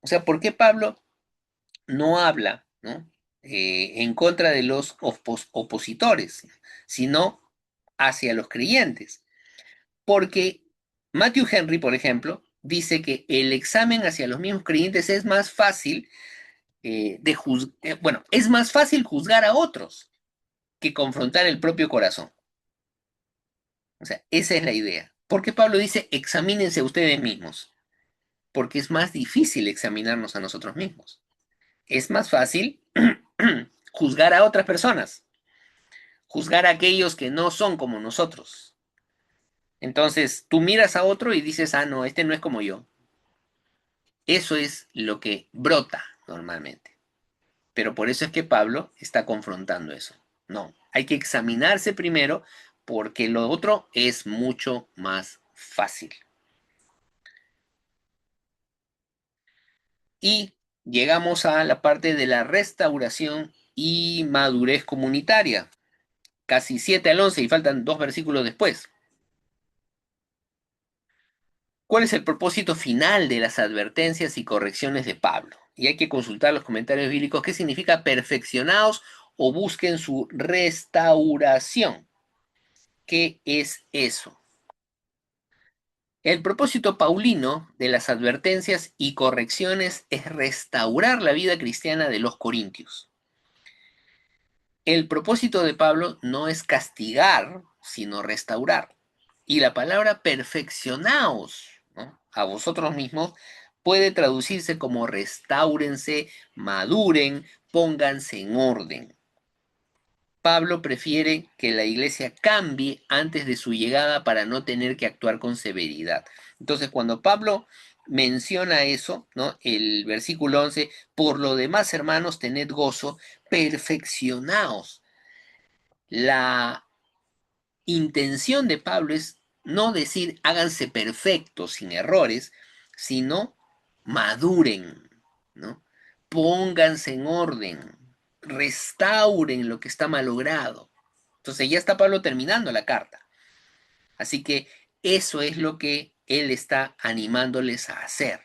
O sea, ¿por qué Pablo no habla, ¿no? En contra de los opositores, sino hacia los creyentes? Porque Matthew Henry, por ejemplo, dice que el examen hacia los mismos creyentes es más fácil bueno, es más fácil juzgar a otros que confrontar el propio corazón. O sea, esa es la idea. ¿Por qué Pablo dice examínense ustedes mismos? Porque es más difícil examinarnos a nosotros mismos. Es más fácil juzgar a otras personas, juzgar a aquellos que no son como nosotros. Entonces, tú miras a otro y dices, ah, no, este no es como yo. Eso es lo que brota normalmente. Pero por eso es que Pablo está confrontando eso. No, hay que examinarse primero porque lo otro es mucho más fácil. Y llegamos a la parte de la restauración y madurez comunitaria. Casi 7 al 11 y faltan dos versículos después. ¿Cuál es el propósito final de las advertencias y correcciones de Pablo? Y hay que consultar los comentarios bíblicos. ¿Qué significa perfeccionados o busquen su restauración? ¿Qué es eso? El propósito paulino de las advertencias y correcciones es restaurar la vida cristiana de los corintios. El propósito de Pablo no es castigar, sino restaurar. Y la palabra perfeccionaos, ¿no? A vosotros mismos puede traducirse como restáurense, maduren, pónganse en orden. Pablo prefiere que la iglesia cambie antes de su llegada para no tener que actuar con severidad. Entonces, cuando Pablo menciona eso, ¿no? El versículo 11, por lo demás, hermanos, tened gozo, perfeccionaos. La intención de Pablo es no decir háganse perfectos sin errores, sino maduren, ¿no? Pónganse en orden, restauren lo que está malogrado. Entonces ya está Pablo terminando la carta. Así que eso es lo que él está animándoles a hacer.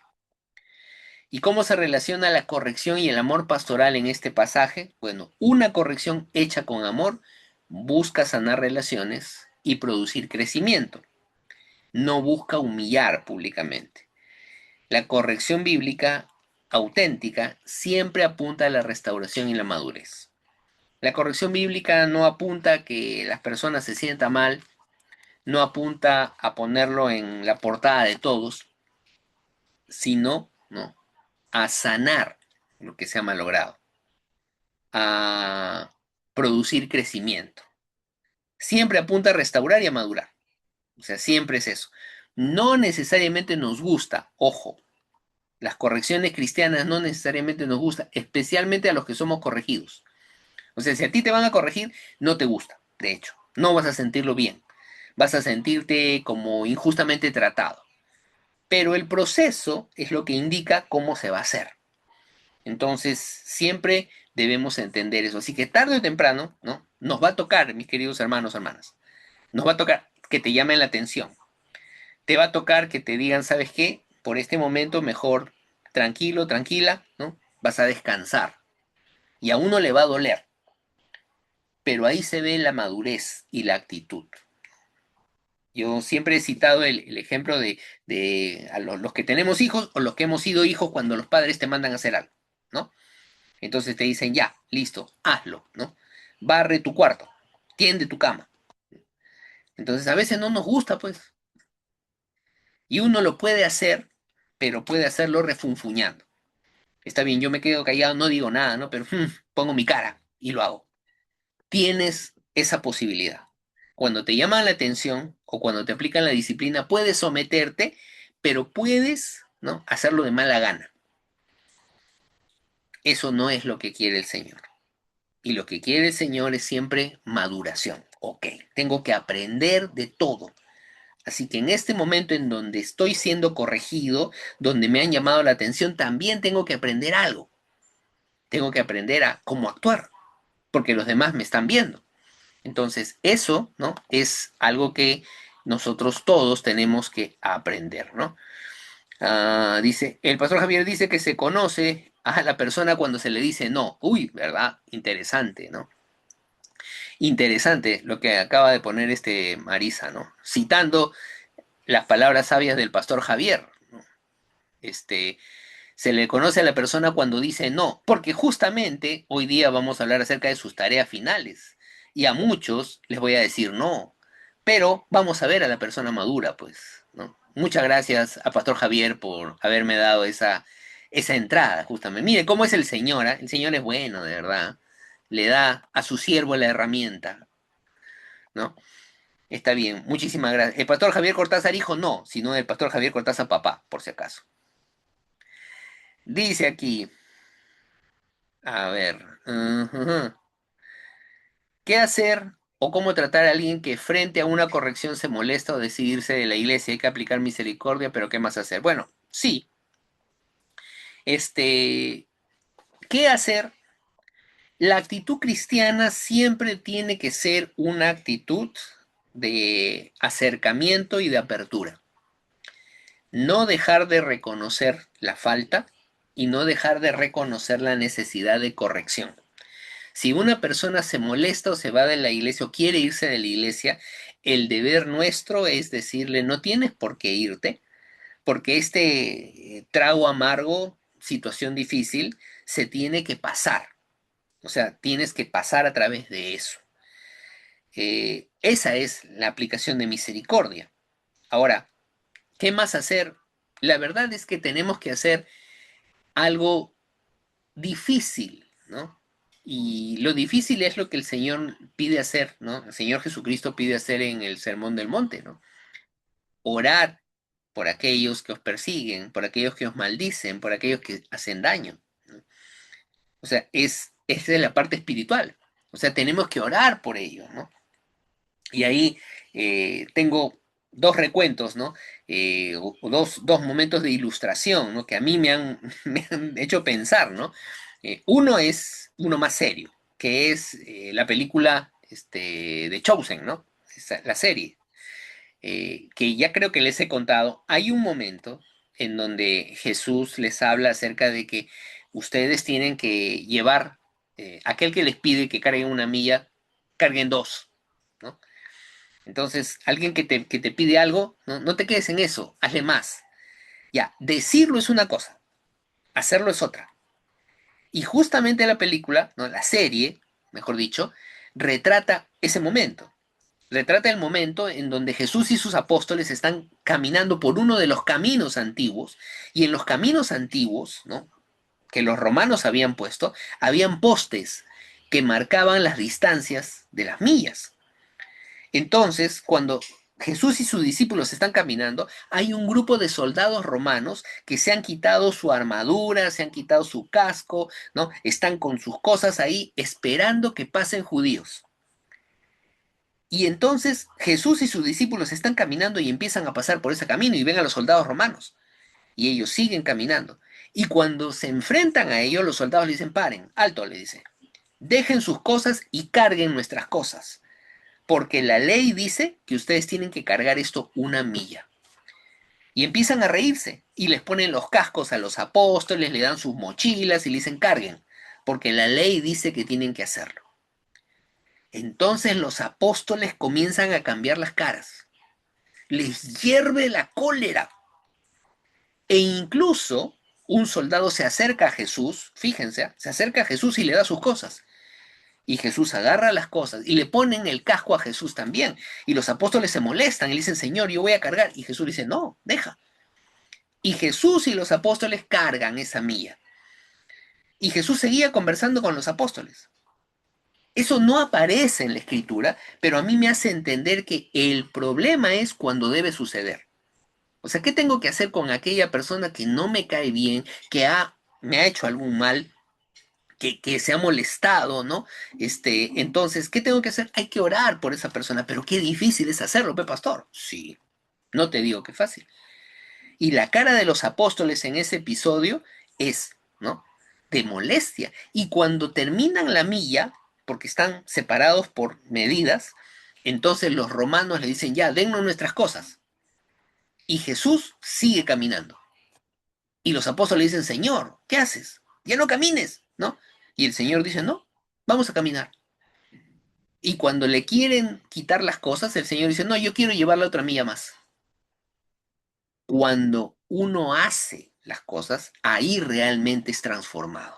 ¿Y cómo se relaciona la corrección y el amor pastoral en este pasaje? Bueno, una corrección hecha con amor busca sanar relaciones y producir crecimiento. No busca humillar públicamente. La corrección bíblica auténtica siempre apunta a la restauración y la madurez. La corrección bíblica no apunta a que las personas se sientan mal, no apunta a ponerlo en la portada de todos, sino, ¿no?, a sanar lo que se ha malogrado, a producir crecimiento. siempre apunta a restaurar y a madurar. O sea, siempre es eso. No necesariamente nos gusta, ojo, las correcciones cristianas no necesariamente nos gustan, especialmente a los que somos corregidos. O sea, si a ti te van a corregir, no te gusta, de hecho, no vas a sentirlo bien, vas a sentirte como injustamente tratado. Pero el proceso es lo que indica cómo se va a hacer. Entonces, siempre debemos entender eso. Así que tarde o temprano, ¿no? Nos va a tocar, mis queridos hermanos, hermanas, nos va a tocar que te llamen la atención. Te va a tocar que te digan, ¿sabes qué? Por este momento mejor tranquilo, tranquila, ¿no? Vas a descansar. Y a uno le va a doler, pero ahí se ve la madurez y la actitud. Yo siempre he citado el ejemplo de a los que tenemos hijos o los que hemos sido hijos cuando los padres te mandan a hacer algo, ¿no? Entonces te dicen, ya, listo, hazlo, ¿no? Barre tu cuarto, tiende tu cama. Entonces a veces no nos gusta, pues, y uno lo puede hacer, pero puede hacerlo refunfuñando. Está bien, yo me quedo callado, no digo nada, ¿no? Pero pongo mi cara y lo hago. Tienes esa posibilidad. Cuando te llaman la atención o cuando te aplican la disciplina, puedes someterte, pero puedes, ¿no? Hacerlo de mala gana. Eso no es lo que quiere el Señor. Y lo que quiere el Señor es siempre maduración. Ok, tengo que aprender de todo. Así que en este momento en donde estoy siendo corregido, donde me han llamado la atención, también tengo que aprender algo. Tengo que aprender a cómo actuar, porque los demás me están viendo. Entonces, eso, ¿no? Es algo que nosotros todos tenemos que aprender, ¿no? Dice, el pastor Javier dice que se conoce a la persona cuando se le dice no. Uy, ¿verdad? Interesante, ¿no? Interesante lo que acaba de poner este Marisa, ¿no? Citando las palabras sabias del pastor Javier, ¿no? Este, se le conoce a la persona cuando dice no, porque justamente hoy día vamos a hablar acerca de sus tareas finales. Y a muchos les voy a decir no, pero vamos a ver a la persona madura, pues, ¿no? Muchas gracias a Pastor Javier por haberme dado esa entrada, justamente. Mire cómo es el Señor, ¿ah? El Señor es bueno, de verdad. Le da a su siervo la herramienta, ¿no? Está bien, muchísimas gracias. ¿El Pastor Javier Cortázar hijo? No, sino el Pastor Javier Cortázar papá, por si acaso. Dice aquí, a ver, ujú. ¿Qué hacer o cómo tratar a alguien que frente a una corrección se molesta o decidirse de la iglesia? Hay que aplicar misericordia, pero ¿qué más hacer? Bueno, sí, este, ¿qué hacer? La actitud cristiana siempre tiene que ser una actitud de acercamiento y de apertura. No dejar de reconocer la falta y no dejar de reconocer la necesidad de corrección. Si una persona se molesta o se va de la iglesia o quiere irse de la iglesia, el deber nuestro es decirle, no tienes por qué irte, porque este trago amargo, situación difícil, se tiene que pasar. O sea, tienes que pasar a través de eso. Esa es la aplicación de misericordia. Ahora, ¿qué más hacer? La verdad es que tenemos que hacer algo difícil, ¿no? Y lo difícil es lo que el Señor pide hacer, ¿no? El Señor Jesucristo pide hacer en el Sermón del Monte, ¿no? Orar por aquellos que os persiguen, por aquellos que os maldicen, por aquellos que hacen daño, ¿no? O sea, esa es la parte espiritual. O sea, tenemos que orar por ellos, ¿no? Y ahí tengo dos recuentos, ¿no? O dos momentos de ilustración, ¿no? Que a mí me han hecho pensar, ¿no? Uno es uno más serio, que es la película de Chosen, ¿no? La serie, que ya creo que les he contado. Hay un momento en donde Jesús les habla acerca de que ustedes tienen que llevar, aquel que les pide que carguen una milla, carguen dos, ¿no? Entonces, alguien que te pide algo, no, no te quedes en eso, hazle más. Ya, decirlo es una cosa, hacerlo es otra. Y justamente la película, ¿no? La serie, mejor dicho, retrata ese momento. Retrata el momento en donde Jesús y sus apóstoles están caminando por uno de los caminos antiguos, y en los caminos antiguos, ¿no? Que los romanos habían puesto, habían postes que marcaban las distancias de las millas. Entonces, cuando Jesús y sus discípulos están caminando, hay un grupo de soldados romanos que se han quitado su armadura, se han quitado su casco, ¿no? Están con sus cosas ahí esperando que pasen judíos. Y entonces Jesús y sus discípulos están caminando y empiezan a pasar por ese camino y ven a los soldados romanos. Y ellos siguen caminando. Y cuando se enfrentan a ellos, los soldados le dicen, paren, alto, le dice, dejen sus cosas y carguen nuestras cosas, porque la ley dice que ustedes tienen que cargar esto 1 milla. Y empiezan a reírse y les ponen los cascos a los apóstoles, le dan sus mochilas y le dicen, carguen, porque la ley dice que tienen que hacerlo. Entonces los apóstoles comienzan a cambiar las caras. Les hierve la cólera. E incluso un soldado se acerca a Jesús, fíjense, se acerca a Jesús y le da sus cosas. Y Jesús agarra las cosas y le ponen el casco a Jesús también. Y los apóstoles se molestan y le dicen, Señor, yo voy a cargar. Y Jesús dice, no, deja. Y Jesús y los apóstoles cargan esa milla. Y Jesús seguía conversando con los apóstoles. Eso no aparece en la escritura, pero a mí me hace entender que el problema es cuando debe suceder. O sea, ¿qué tengo que hacer con aquella persona que no me cae bien, me ha hecho algún mal, que se ha molestado, ¿no? Entonces, ¿qué tengo que hacer? Hay que orar por esa persona, pero qué difícil es hacerlo, pastor. Sí, no te digo que fácil. Y la cara de los apóstoles en ese episodio es, ¿no? De molestia. Y cuando terminan la milla, porque están separados por medidas, entonces los romanos le dicen, ya, dennos nuestras cosas. Y Jesús sigue caminando. Y los apóstoles dicen, Señor, ¿qué haces? Ya no camines, ¿no? Y el Señor dice, no, vamos a caminar. Y cuando le quieren quitar las cosas, el Señor dice, no, yo quiero llevarla otra milla más. Cuando uno hace las cosas, ahí realmente es transformado.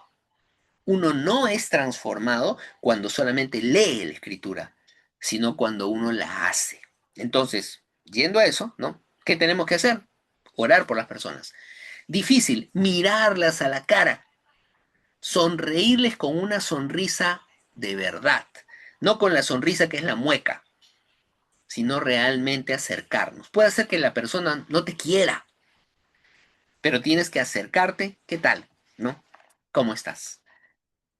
Uno no es transformado cuando solamente lee la escritura, sino cuando uno la hace. Entonces, yendo a eso, ¿no? ¿Qué tenemos que hacer? Orar por las personas. Difícil, mirarlas a la cara, sonreírles con una sonrisa de verdad, no con la sonrisa que es la mueca, sino realmente acercarnos. Puede ser que la persona no te quiera, pero tienes que acercarte, ¿qué tal? ¿No? ¿Cómo estás?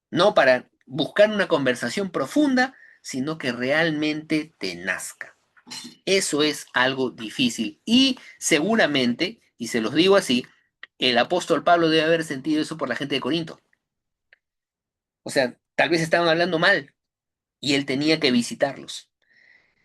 No para buscar una conversación profunda, sino que realmente te nazca. Eso es algo difícil y seguramente, y se los digo así, el apóstol Pablo debe haber sentido eso por la gente de Corinto. O sea, tal vez estaban hablando mal y él tenía que visitarlos.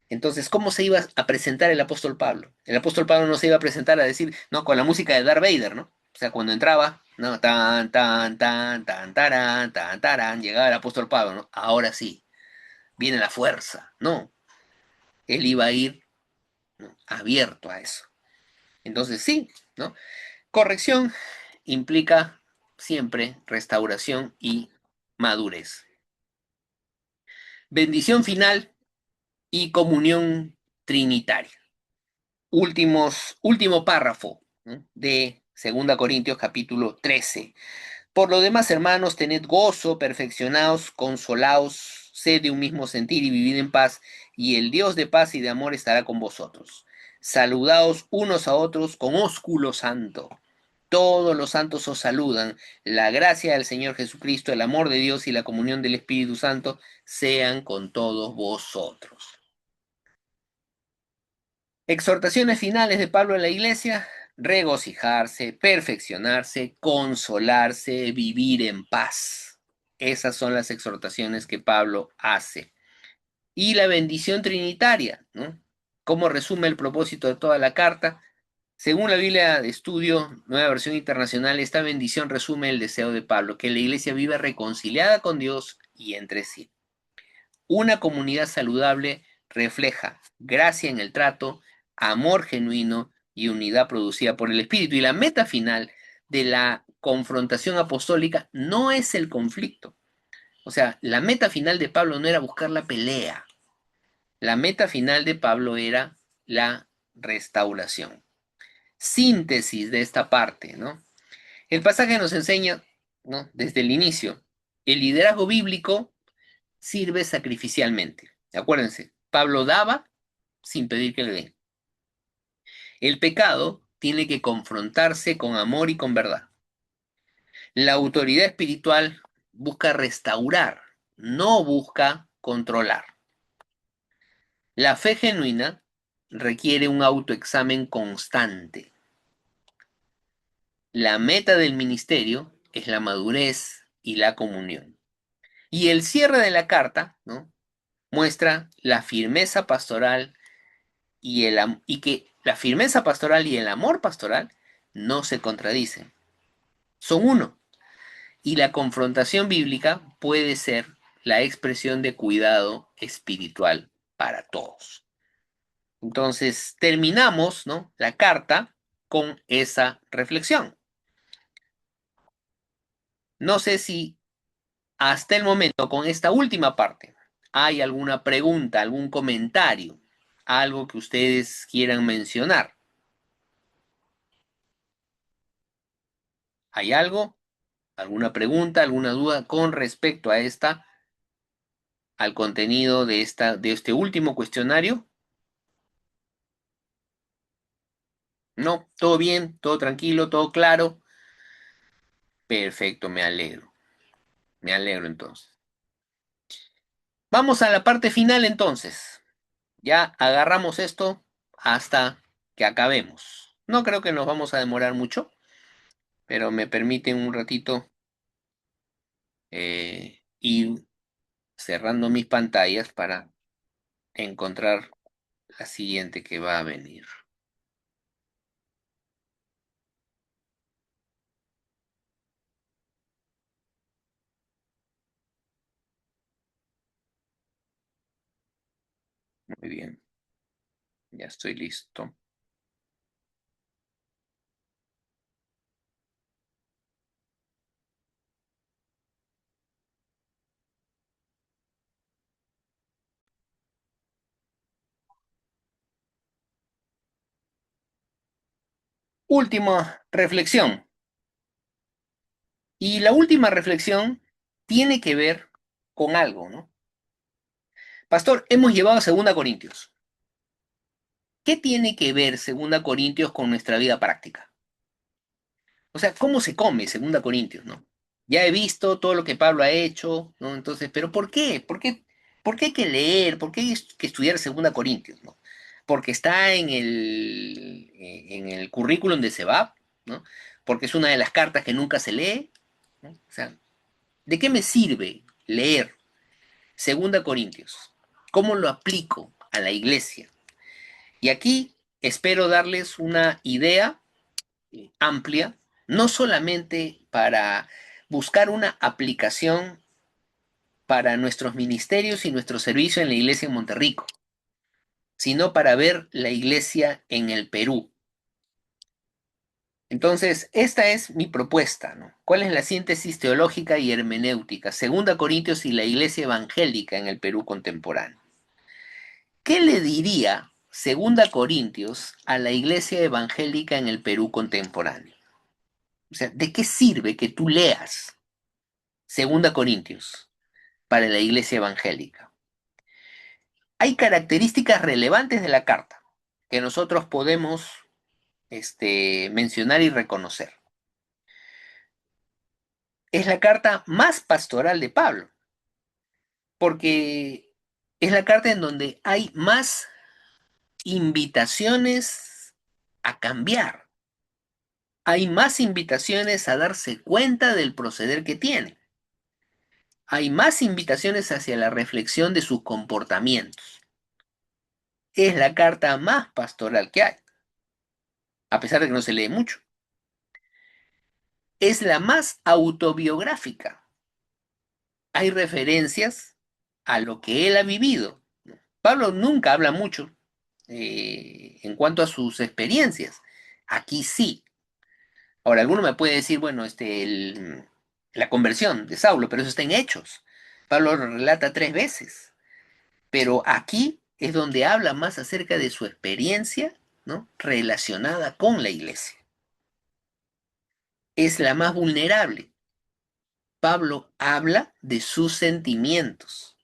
Entonces, ¿cómo se iba a presentar el apóstol Pablo? El apóstol Pablo no se iba a presentar a decir, no, con la música de Darth Vader, ¿no? O sea, cuando entraba, no, tan, tan, tan, tan, tarán, tan, tarán, llegaba el apóstol Pablo, ¿no? Ahora sí, viene la fuerza. No, él iba a ir, ¿no? Abierto a eso. Entonces, sí, ¿no? Corrección implica siempre restauración y madurez. Bendición final y comunión trinitaria. Último párrafo, ¿no? De 2 Corintios capítulo 13. Por lo demás, hermanos, tened gozo, perfeccionaos, consolaos, sed de un mismo sentir y vivid en paz, y el Dios de paz y de amor estará con vosotros. Saludaos unos a otros con ósculo santo. Todos los santos os saludan. La gracia del Señor Jesucristo, el amor de Dios y la comunión del Espíritu Santo sean con todos vosotros. Exhortaciones finales de Pablo a la iglesia: regocijarse, perfeccionarse, consolarse, vivir en paz. Esas son las exhortaciones que Pablo hace. Y la bendición trinitaria, ¿no? ¿Cómo resume el propósito de toda la carta? Según la Biblia de Estudio, Nueva Versión Internacional, esta bendición resume el deseo de Pablo, que la iglesia viva reconciliada con Dios y entre sí. Una comunidad saludable refleja gracia en el trato, amor genuino y unidad producida por el Espíritu. Y la meta final de la confrontación apostólica no es el conflicto. O sea, la meta final de Pablo no era buscar la pelea. La meta final de Pablo era la restauración. Síntesis de esta parte, ¿no? El pasaje nos enseña, ¿no? Desde el inicio, el liderazgo bíblico sirve sacrificialmente. Acuérdense, Pablo daba sin pedir que le den. El pecado tiene que confrontarse con amor y con verdad. La autoridad espiritual busca restaurar, no busca controlar. La fe genuina requiere un autoexamen constante. La meta del ministerio es la madurez y la comunión. Y el cierre de la carta, ¿no?, muestra la firmeza pastoral y que la firmeza pastoral y el amor pastoral no se contradicen, son uno. Y la confrontación bíblica puede ser la expresión de cuidado espiritual para todos. Entonces, terminamos, ¿no?, la carta con esa reflexión. No sé si hasta el momento, con esta última parte, hay alguna pregunta, algún comentario, algo que ustedes quieran mencionar. ¿Hay algo? ¿Alguna pregunta, alguna duda con respecto a al contenido de este último cuestionario? No, todo bien, todo tranquilo, todo claro. Perfecto, me alegro. Me alegro entonces. Vamos a la parte final entonces. Ya agarramos esto hasta que acabemos. No creo que nos vamos a demorar mucho, pero me permiten un ratito ir cerrando mis pantallas para encontrar la siguiente que va a venir. Muy bien, ya estoy listo. Última reflexión. Y la última reflexión tiene que ver con algo, ¿no? Pastor, hemos llevado a 2 Corintios. ¿Qué tiene que ver 2 Corintios con nuestra vida práctica? O sea, ¿cómo se come 2 Corintios, no? Ya he visto todo lo que Pablo ha hecho, ¿no? Entonces, ¿pero por qué? ¿Por qué hay que leer? ¿Por qué hay que estudiar 2 Corintios, no? Porque está en el currículum de Sebab, ¿no? Porque es una de las cartas que nunca se lee, ¿no? O sea, ¿de qué me sirve leer 2 Corintios? ¿Cómo lo aplico a la iglesia? Y aquí espero darles una idea amplia, no solamente para buscar una aplicación para nuestros ministerios y nuestro servicio en la iglesia en Monterrico, sino para ver la iglesia en el Perú. Entonces, esta es mi propuesta, ¿no? ¿Cuál es la síntesis teológica y hermenéutica? 2 Corintios y la iglesia evangélica en el Perú contemporáneo. ¿Qué le diría 2 Corintios a la iglesia evangélica en el Perú contemporáneo? O sea, ¿de qué sirve que tú leas 2 Corintios para la iglesia evangélica? Hay características relevantes de la carta que nosotros podemos mencionar y reconocer. Es la carta más pastoral de Pablo, porque es la carta en donde hay más invitaciones a cambiar. Hay más invitaciones a darse cuenta del proceder que tiene. Hay más invitaciones hacia la reflexión de sus comportamientos. Es la carta más pastoral que hay, a pesar de que no se lee mucho. Es la más autobiográfica. Hay referencias a lo que él ha vivido. Pablo nunca habla mucho en cuanto a sus experiencias. Aquí sí. Ahora, alguno me puede decir, bueno, la conversión de Saulo, pero eso está en Hechos. Pablo lo relata 3 veces. Pero aquí es donde habla más acerca de su experiencia, ¿no?, relacionada con la iglesia. Es la más vulnerable. Pablo habla de sus sentimientos.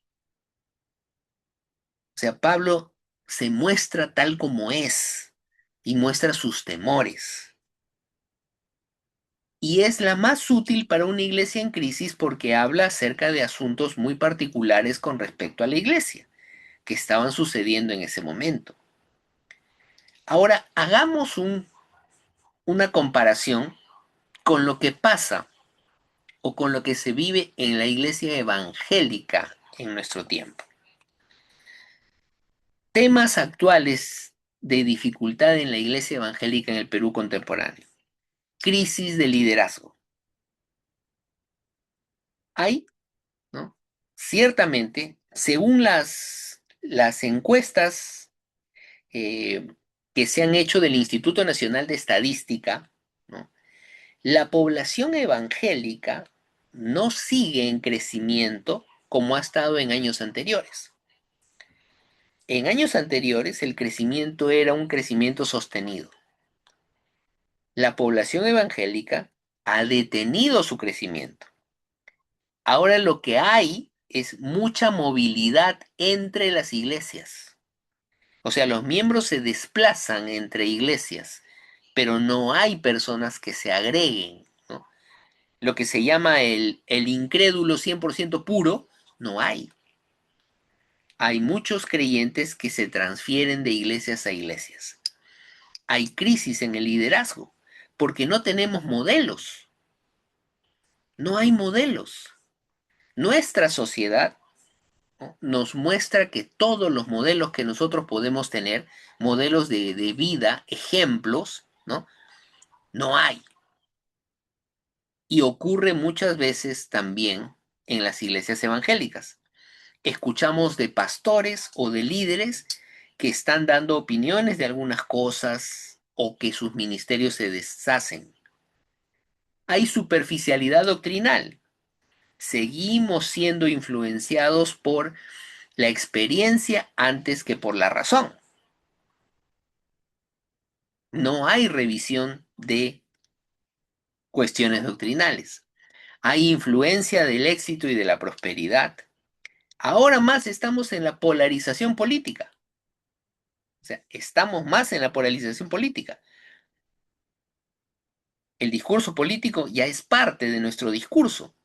O sea, Pablo se muestra tal como es y muestra sus temores. Y es la más útil para una iglesia en crisis porque habla acerca de asuntos muy particulares con respecto a la iglesia, que estaban sucediendo en ese momento. Ahora, hagamos una comparación con lo que pasa o con lo que se vive en la iglesia evangélica en nuestro tiempo. Temas actuales de dificultad en la iglesia evangélica en el Perú contemporáneo. Crisis de liderazgo. Hay, ¿no? Ciertamente, según las encuestas eh, que se han hecho del Instituto Nacional de Estadística, ¿no? La población evangélica no sigue en crecimiento como ha estado en años anteriores. En años anteriores el crecimiento era un crecimiento sostenido. La población evangélica ha detenido su crecimiento. Ahora lo que hay es mucha movilidad entre las iglesias. O sea, los miembros se desplazan entre iglesias, pero no hay personas que se agreguen, ¿no? Lo que se llama el incrédulo 100% puro, no hay. Hay muchos creyentes que se transfieren de iglesias a iglesias. Hay crisis en el liderazgo, porque no tenemos modelos. No hay modelos. Nuestra sociedad, ¿no?, nos muestra que todos los modelos que nosotros podemos tener, modelos de vida, ejemplos, ¿no? No hay. Y ocurre muchas veces también en las iglesias evangélicas. Escuchamos de pastores o de líderes que están dando opiniones de algunas cosas o que sus ministerios se deshacen. Hay superficialidad doctrinal. Seguimos siendo influenciados por la experiencia antes que por la razón. No hay revisión de cuestiones doctrinales. Hay influencia del éxito y de la prosperidad. Ahora más estamos en la polarización política. O sea, estamos más en la polarización política. El discurso político ya es parte de nuestro discurso.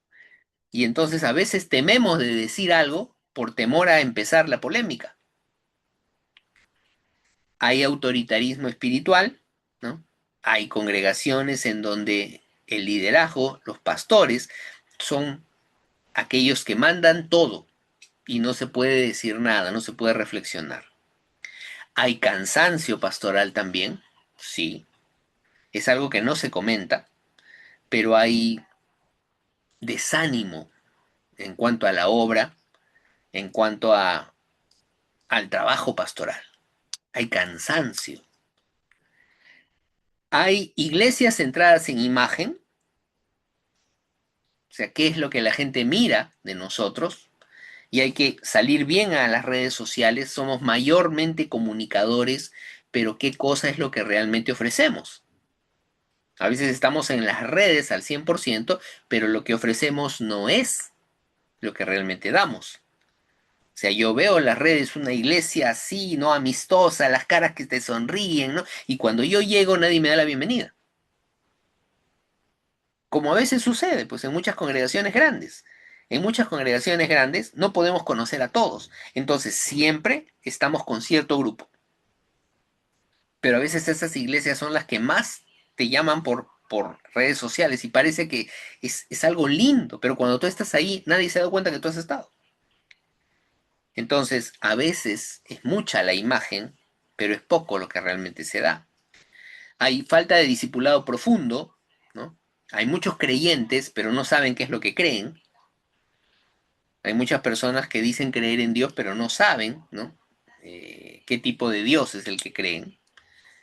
Y entonces a veces tememos de decir algo por temor a empezar la polémica. Hay autoritarismo espiritual, ¿no? Hay congregaciones en donde el liderazgo, los pastores, son aquellos que mandan todo y no se puede decir nada, no se puede reflexionar. Hay cansancio pastoral también, sí, es algo que no se comenta, pero hay desánimo en cuanto a la obra, en cuanto al trabajo pastoral. Hay cansancio. Hay iglesias centradas en imagen, o sea, qué es lo que la gente mira de nosotros, y hay que salir bien a las redes sociales. Somos mayormente comunicadores, pero ¿qué cosa es lo que realmente ofrecemos? A veces estamos en las redes al 100%, pero lo que ofrecemos no es lo que realmente damos. O sea, yo veo en las redes una iglesia así, ¿no? Amistosa, las caras que te sonríen, ¿no? Y cuando yo llego nadie me da la bienvenida. Como a veces sucede, pues en muchas congregaciones grandes. En muchas congregaciones grandes no podemos conocer a todos. Entonces siempre estamos con cierto grupo. Pero a veces esas iglesias son las que más te llaman por redes sociales y parece que es algo lindo, pero cuando tú estás ahí nadie se da cuenta que tú has estado. Entonces, a veces es mucha la imagen, pero es poco lo que realmente se da. Hay falta de discipulado profundo, ¿no? Hay muchos creyentes, pero no saben qué es lo que creen. Hay muchas personas que dicen creer en Dios, pero no saben, ¿no? Qué tipo de Dios es el que creen.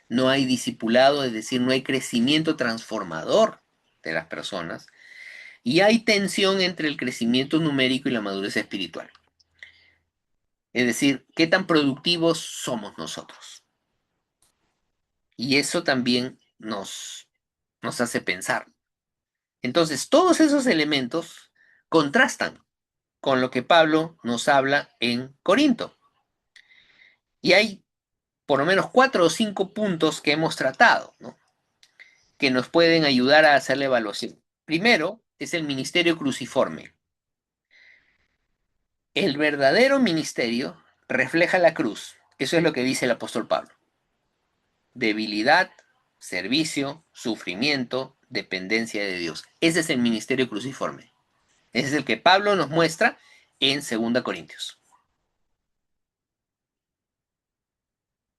No hay discipulado, es decir, no hay crecimiento transformador de las personas. Y hay tensión entre el crecimiento numérico y la madurez espiritual. Es decir, qué tan productivos somos nosotros. Y eso también nos hace pensar. Entonces, todos esos elementos contrastan con lo que Pablo nos habla en Corinto. Y hay por lo menos 4 o 5 puntos que hemos tratado, ¿no? Que nos pueden ayudar a hacer la evaluación. Primero es el ministerio cruciforme. El verdadero ministerio refleja la cruz. Eso es lo que dice el apóstol Pablo. Debilidad, servicio, sufrimiento, dependencia de Dios. Ese es el ministerio cruciforme. Ese es el que Pablo nos muestra en 2 Corintios.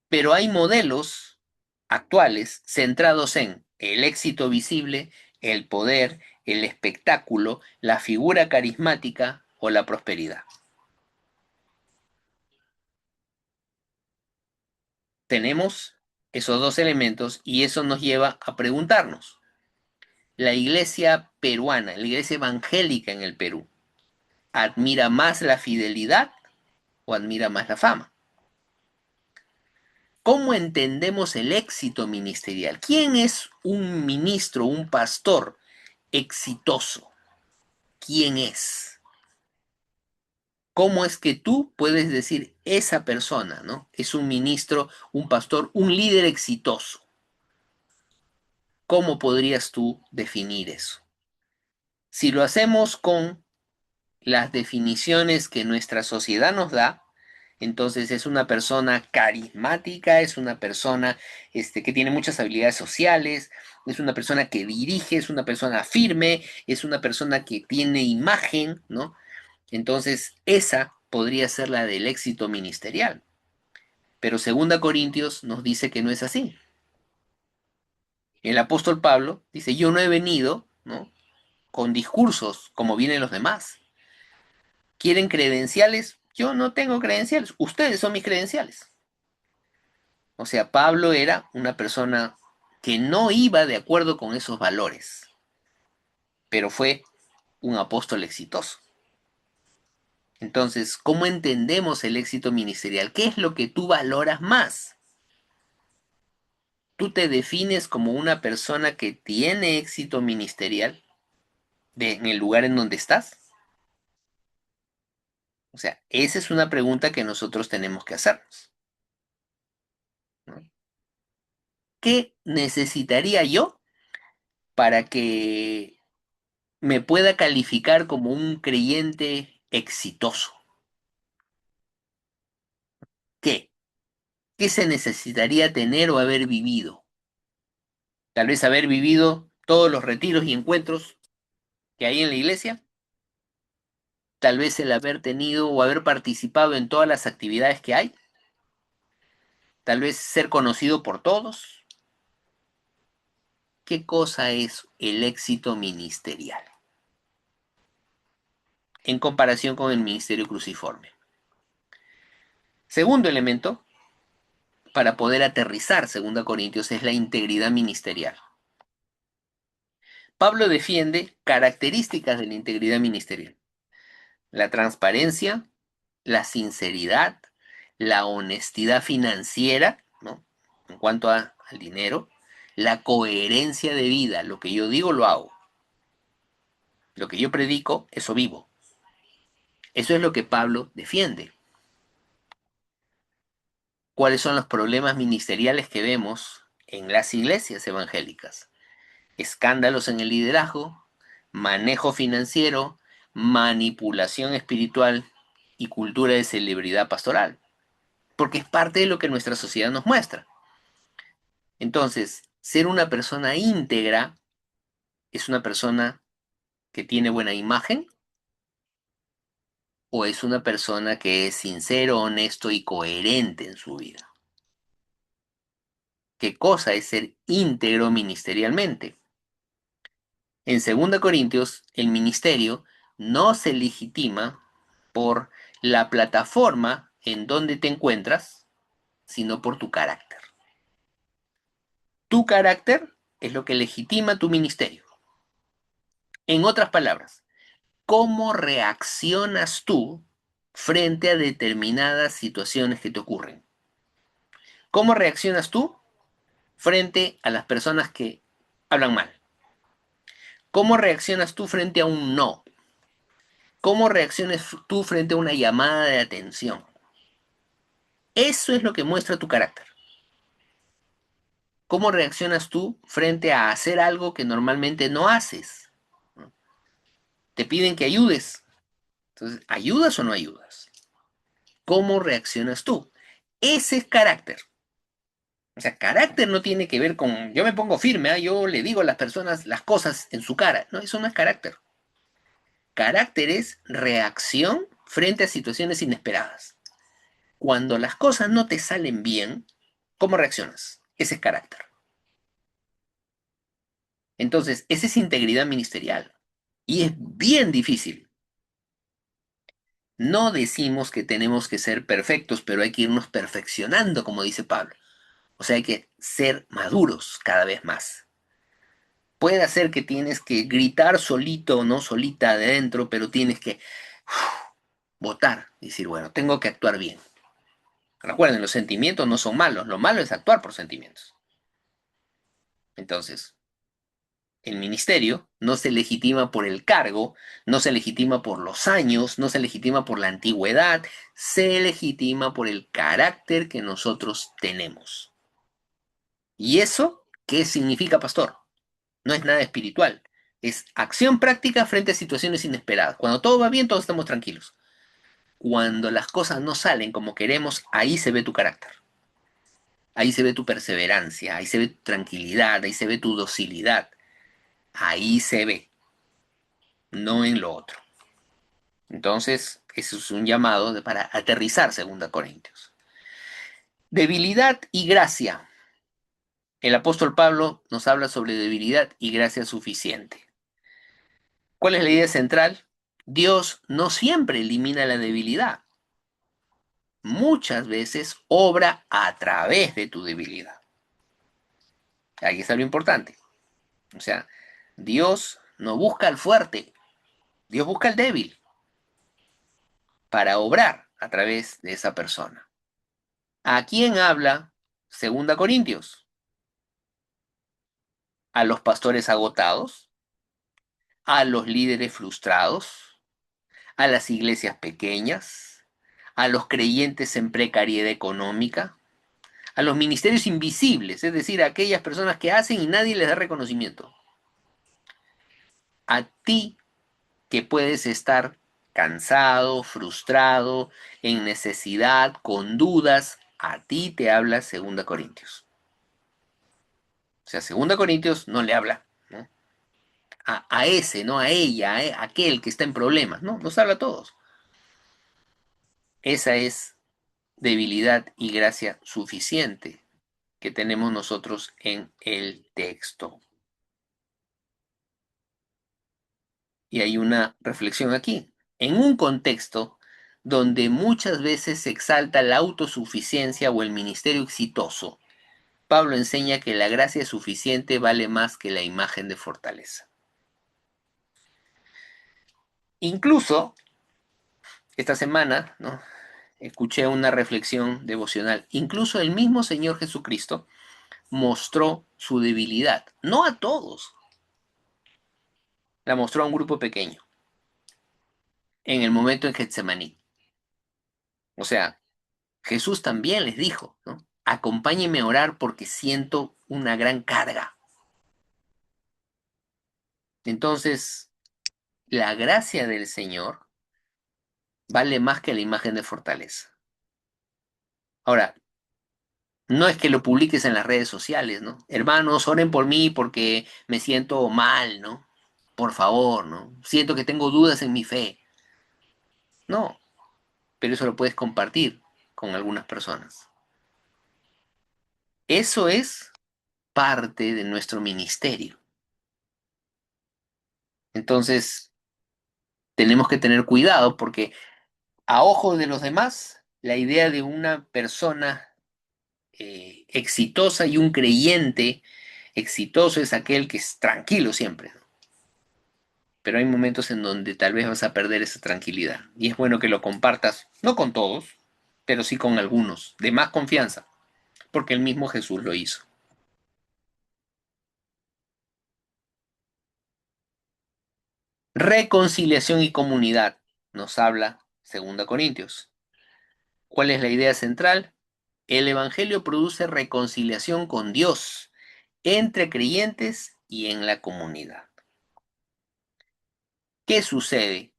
Pero hay modelos actuales centrados en el éxito visible, el poder, el espectáculo, la figura carismática o la prosperidad. Tenemos esos dos elementos y eso nos lleva a preguntarnos, la iglesia peruana, la iglesia evangélica en el Perú, ¿admira más la fidelidad o admira más la fama? ¿Cómo entendemos el éxito ministerial? ¿Quién es un ministro, un pastor exitoso? ¿Quién es? ¿Cómo es que tú puedes decir esa persona, ¿no? Es un ministro, un pastor, un líder exitoso? ¿Cómo podrías tú definir eso? Si lo hacemos con las definiciones que nuestra sociedad nos da, entonces es una persona carismática, es una persona que tiene muchas habilidades sociales, es una persona que dirige, es una persona firme, es una persona que tiene imagen, ¿no? Entonces esa podría ser la del éxito ministerial. Pero 2 Corintios nos dice que no es así. El apóstol Pablo dice, yo no he venido, ¿no? Con discursos como vienen los demás. ¿Quieren credenciales? Yo no tengo credenciales. Ustedes son mis credenciales. O sea, Pablo era una persona que no iba de acuerdo con esos valores, pero fue un apóstol exitoso. Entonces, ¿cómo entendemos el éxito ministerial? ¿Qué es lo que tú valoras más? ¿Tú te defines como una persona que tiene éxito ministerial en el lugar en donde estás? O sea, esa es una pregunta que nosotros tenemos que hacernos, ¿no? ¿Qué necesitaría yo para que me pueda calificar como un creyente exitoso? ¿Qué? ¿Qué se necesitaría tener o haber vivido? Tal vez haber vivido todos los retiros y encuentros que hay en la iglesia. Tal vez el haber tenido o haber participado en todas las actividades que hay. Tal vez ser conocido por todos. ¿Qué cosa es el éxito ministerial en comparación con el ministerio cruciforme? Segundo elemento, para poder aterrizar 2 Corintios, es la integridad ministerial. Pablo defiende características de la integridad ministerial: la transparencia, la sinceridad, la honestidad financiera, ¿no? En cuanto al dinero, la coherencia de vida, lo que yo digo lo hago, lo que yo predico, eso vivo. Eso es lo que Pablo defiende. ¿Cuáles son los problemas ministeriales que vemos en las iglesias evangélicas? Escándalos en el liderazgo, manejo financiero, manipulación espiritual y cultura de celebridad pastoral, porque es parte de lo que nuestra sociedad nos muestra. Entonces, ser una persona íntegra es una persona que tiene buena imagen o es una persona que es sincero, honesto y coherente en su vida. ¿Qué cosa es ser íntegro ministerialmente? En 2 Corintios, el ministerio no se legitima por la plataforma en donde te encuentras, sino por tu carácter. Tu carácter es lo que legitima tu ministerio. En otras palabras, ¿cómo reaccionas tú frente a determinadas situaciones que te ocurren? ¿Cómo reaccionas tú frente a las personas que hablan mal? ¿Cómo reaccionas tú frente a un no? ¿Cómo reaccionas tú frente a una llamada de atención? Eso es lo que muestra tu carácter. ¿Cómo reaccionas tú frente a hacer algo que normalmente no haces? ¿No? Te piden que ayudes. Entonces, ¿ayudas o no ayudas? ¿Cómo reaccionas tú? Ese es carácter. O sea, carácter no tiene que ver con yo me pongo firme, ¿ah? Yo le digo a las personas las cosas en su cara. No, eso no es carácter. Carácter es reacción frente a situaciones inesperadas. Cuando las cosas no te salen bien, ¿cómo reaccionas? Ese es carácter. Entonces, esa es integridad ministerial. Y es bien difícil. No decimos que tenemos que ser perfectos, pero hay que irnos perfeccionando, como dice Pablo. O sea, hay que ser maduros cada vez más. Puede ser que tienes que gritar solito o no solita adentro, pero tienes que votar y decir, bueno, tengo que actuar bien. Recuerden, los sentimientos no son malos, lo malo es actuar por sentimientos. Entonces, el ministerio no se legitima por el cargo, no se legitima por los años, no se legitima por la antigüedad, se legitima por el carácter que nosotros tenemos. ¿Y eso qué significa, pastor? No es nada espiritual, es acción práctica frente a situaciones inesperadas. Cuando todo va bien, todos estamos tranquilos. Cuando las cosas no salen como queremos, ahí se ve tu carácter. Ahí se ve tu perseverancia, ahí se ve tu tranquilidad, ahí se ve tu docilidad. Ahí se ve, no en lo otro. Entonces, eso es un llamado para aterrizar 2 Corintios. Debilidad y gracia. El apóstol Pablo nos habla sobre debilidad y gracia suficiente. ¿Cuál es la idea central? Dios no siempre elimina la debilidad. Muchas veces obra a través de tu debilidad. Ahí está lo importante. O sea, Dios no busca al fuerte, Dios busca al débil para obrar a través de esa persona. ¿A quién habla 2 Corintios? ¿A los pastores agotados? ¿A los líderes frustrados? ¿A las iglesias pequeñas? ¿A los creyentes en precariedad económica? ¿A los ministerios invisibles, es decir, a aquellas personas que hacen y nadie les da reconocimiento? A ti que puedes estar cansado, frustrado, en necesidad, con dudas, a ti te habla 2 Corintios. O sea, 2 Corintios no le habla, ¿no? A ese, no a ella, a aquel que está en problemas, ¿no? Nos habla a todos. Esa es debilidad y gracia suficiente que tenemos nosotros en el texto. Y hay una reflexión aquí. En un contexto donde muchas veces se exalta la autosuficiencia o el ministerio exitoso, Pablo enseña que la gracia suficiente vale más que la imagen de fortaleza. Incluso esta semana, ¿no? Escuché una reflexión devocional. Incluso el mismo Señor Jesucristo mostró su debilidad, no a todos, la mostró a un grupo pequeño, en el momento en Getsemaní. O sea, Jesús también les dijo, ¿no? Acompáñenme a orar porque siento una gran carga. Entonces, la gracia del Señor vale más que la imagen de fortaleza. Ahora, no es que lo publiques en las redes sociales, ¿no? Hermanos, oren por mí porque me siento mal, ¿no? Por favor, ¿no? Siento que tengo dudas en mi fe. No, pero eso lo puedes compartir con algunas personas. Eso es parte de nuestro ministerio. Entonces, tenemos que tener cuidado porque a ojos de los demás, la idea de una persona exitosa y un creyente exitoso es aquel que es tranquilo siempre, ¿no? Pero hay momentos en donde tal vez vas a perder esa tranquilidad. Y es bueno que lo compartas, no con todos, pero sí con algunos, de más confianza, porque el mismo Jesús lo hizo. Reconciliación y comunidad, nos habla 2 Corintios. ¿Cuál es la idea central? El Evangelio produce reconciliación con Dios entre creyentes y en la comunidad. ¿Qué sucede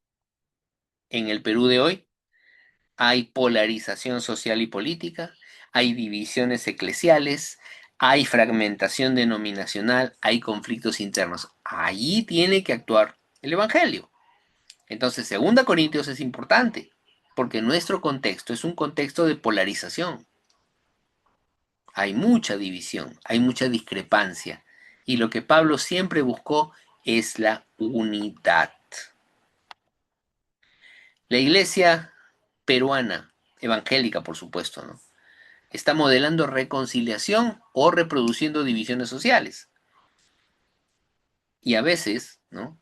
en el Perú de hoy? Hay polarización social y política, hay divisiones eclesiales, hay fragmentación denominacional, hay conflictos internos. Allí tiene que actuar el Evangelio. Entonces, Segunda Corintios es importante, porque nuestro contexto es un contexto de polarización. Hay mucha división, hay mucha discrepancia, y lo que Pablo siempre buscó es la unidad. La iglesia peruana, evangélica por supuesto, ¿no? Está modelando reconciliación o reproduciendo divisiones sociales. Y a veces, ¿no?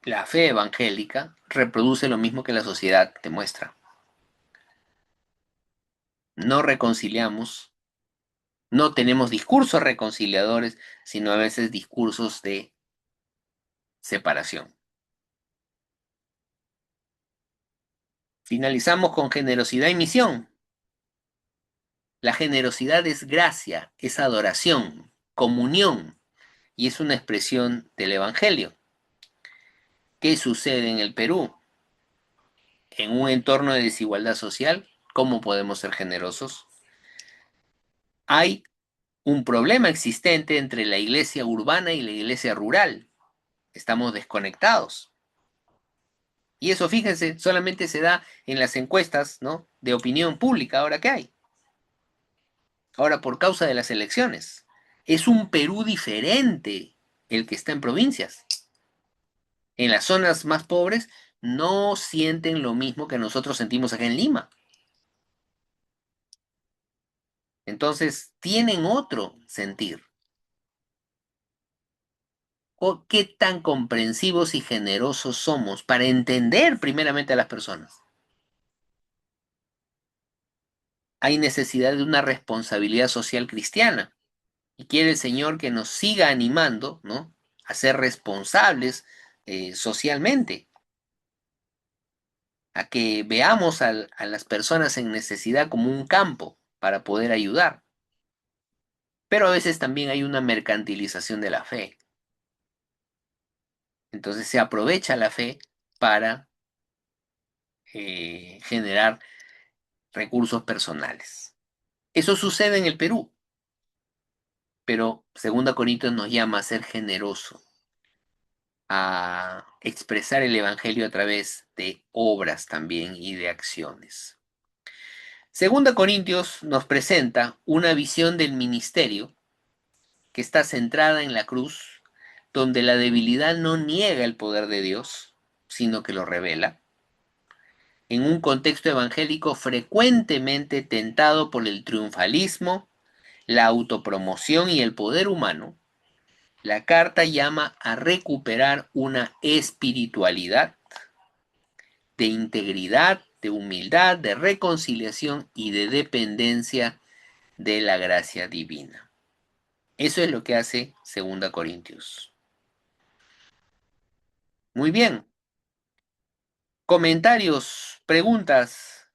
La fe evangélica reproduce lo mismo que la sociedad demuestra. No reconciliamos, no tenemos discursos reconciliadores, sino a veces discursos de separación. Finalizamos con generosidad y misión. La generosidad es gracia, es adoración, comunión, y es una expresión del Evangelio. ¿Qué sucede en el Perú? En un entorno de desigualdad social, ¿cómo podemos ser generosos? Hay un problema existente entre la iglesia urbana y la iglesia rural. Estamos desconectados. Y eso, fíjense, solamente se da en las encuestas, ¿no?, de opinión pública ahora que hay. Ahora, por causa de las elecciones. Es un Perú diferente el que está en provincias. En las zonas más pobres no sienten lo mismo que nosotros sentimos acá en Lima. Entonces, tienen otro sentir. ¿O qué tan comprensivos y generosos somos para entender primeramente a las personas? Hay necesidad de una responsabilidad social cristiana. Y quiere el Señor que nos siga animando, ¿no?, a ser responsables socialmente, a que veamos a las personas en necesidad como un campo para poder ayudar. Pero a veces también hay una mercantilización de la fe. Entonces se aprovecha la fe para generar recursos personales. Eso sucede en el Perú, pero Segunda Corintios nos llama a ser generoso, a expresar el Evangelio a través de obras también y de acciones. Segunda Corintios nos presenta una visión del ministerio que está centrada en la cruz, donde la debilidad no niega el poder de Dios, sino que lo revela, en un contexto evangélico frecuentemente tentado por el triunfalismo, la autopromoción y el poder humano. La carta llama a recuperar una espiritualidad de integridad, de humildad, de reconciliación y de dependencia de la gracia divina. Eso es lo que hace Segunda Corintios. Muy bien. Comentarios, preguntas.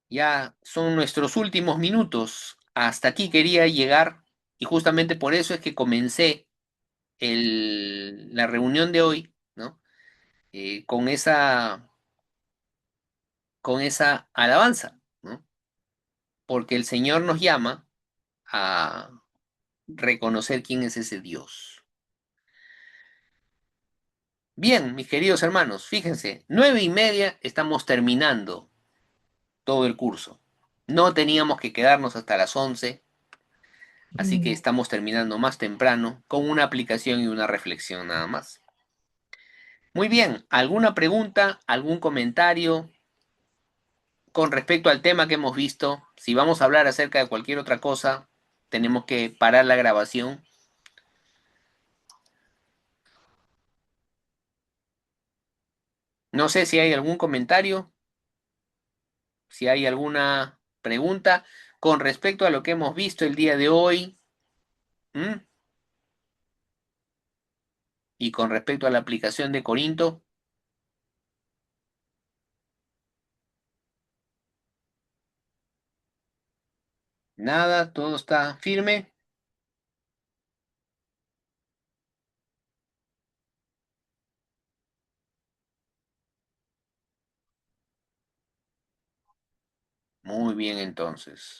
Ya son nuestros últimos minutos. Hasta aquí quería llegar y justamente por eso es que comencé la reunión de hoy, ¿no? Con esa alabanza, ¿no? Porque el Señor nos llama a reconocer quién es ese Dios. Bien, mis queridos hermanos, fíjense, 9:30 estamos terminando todo el curso. No teníamos que quedarnos hasta las 11, así que estamos terminando más temprano con una aplicación y una reflexión nada más. Muy bien, ¿alguna pregunta, algún comentario con respecto al tema que hemos visto? Si vamos a hablar acerca de cualquier otra cosa, tenemos que parar la grabación. No sé si hay algún comentario, si hay alguna pregunta con respecto a lo que hemos visto el día de hoy. ¿Mm? Y con respecto a la aplicación de Corinto. Nada, todo está firme. Muy bien, entonces.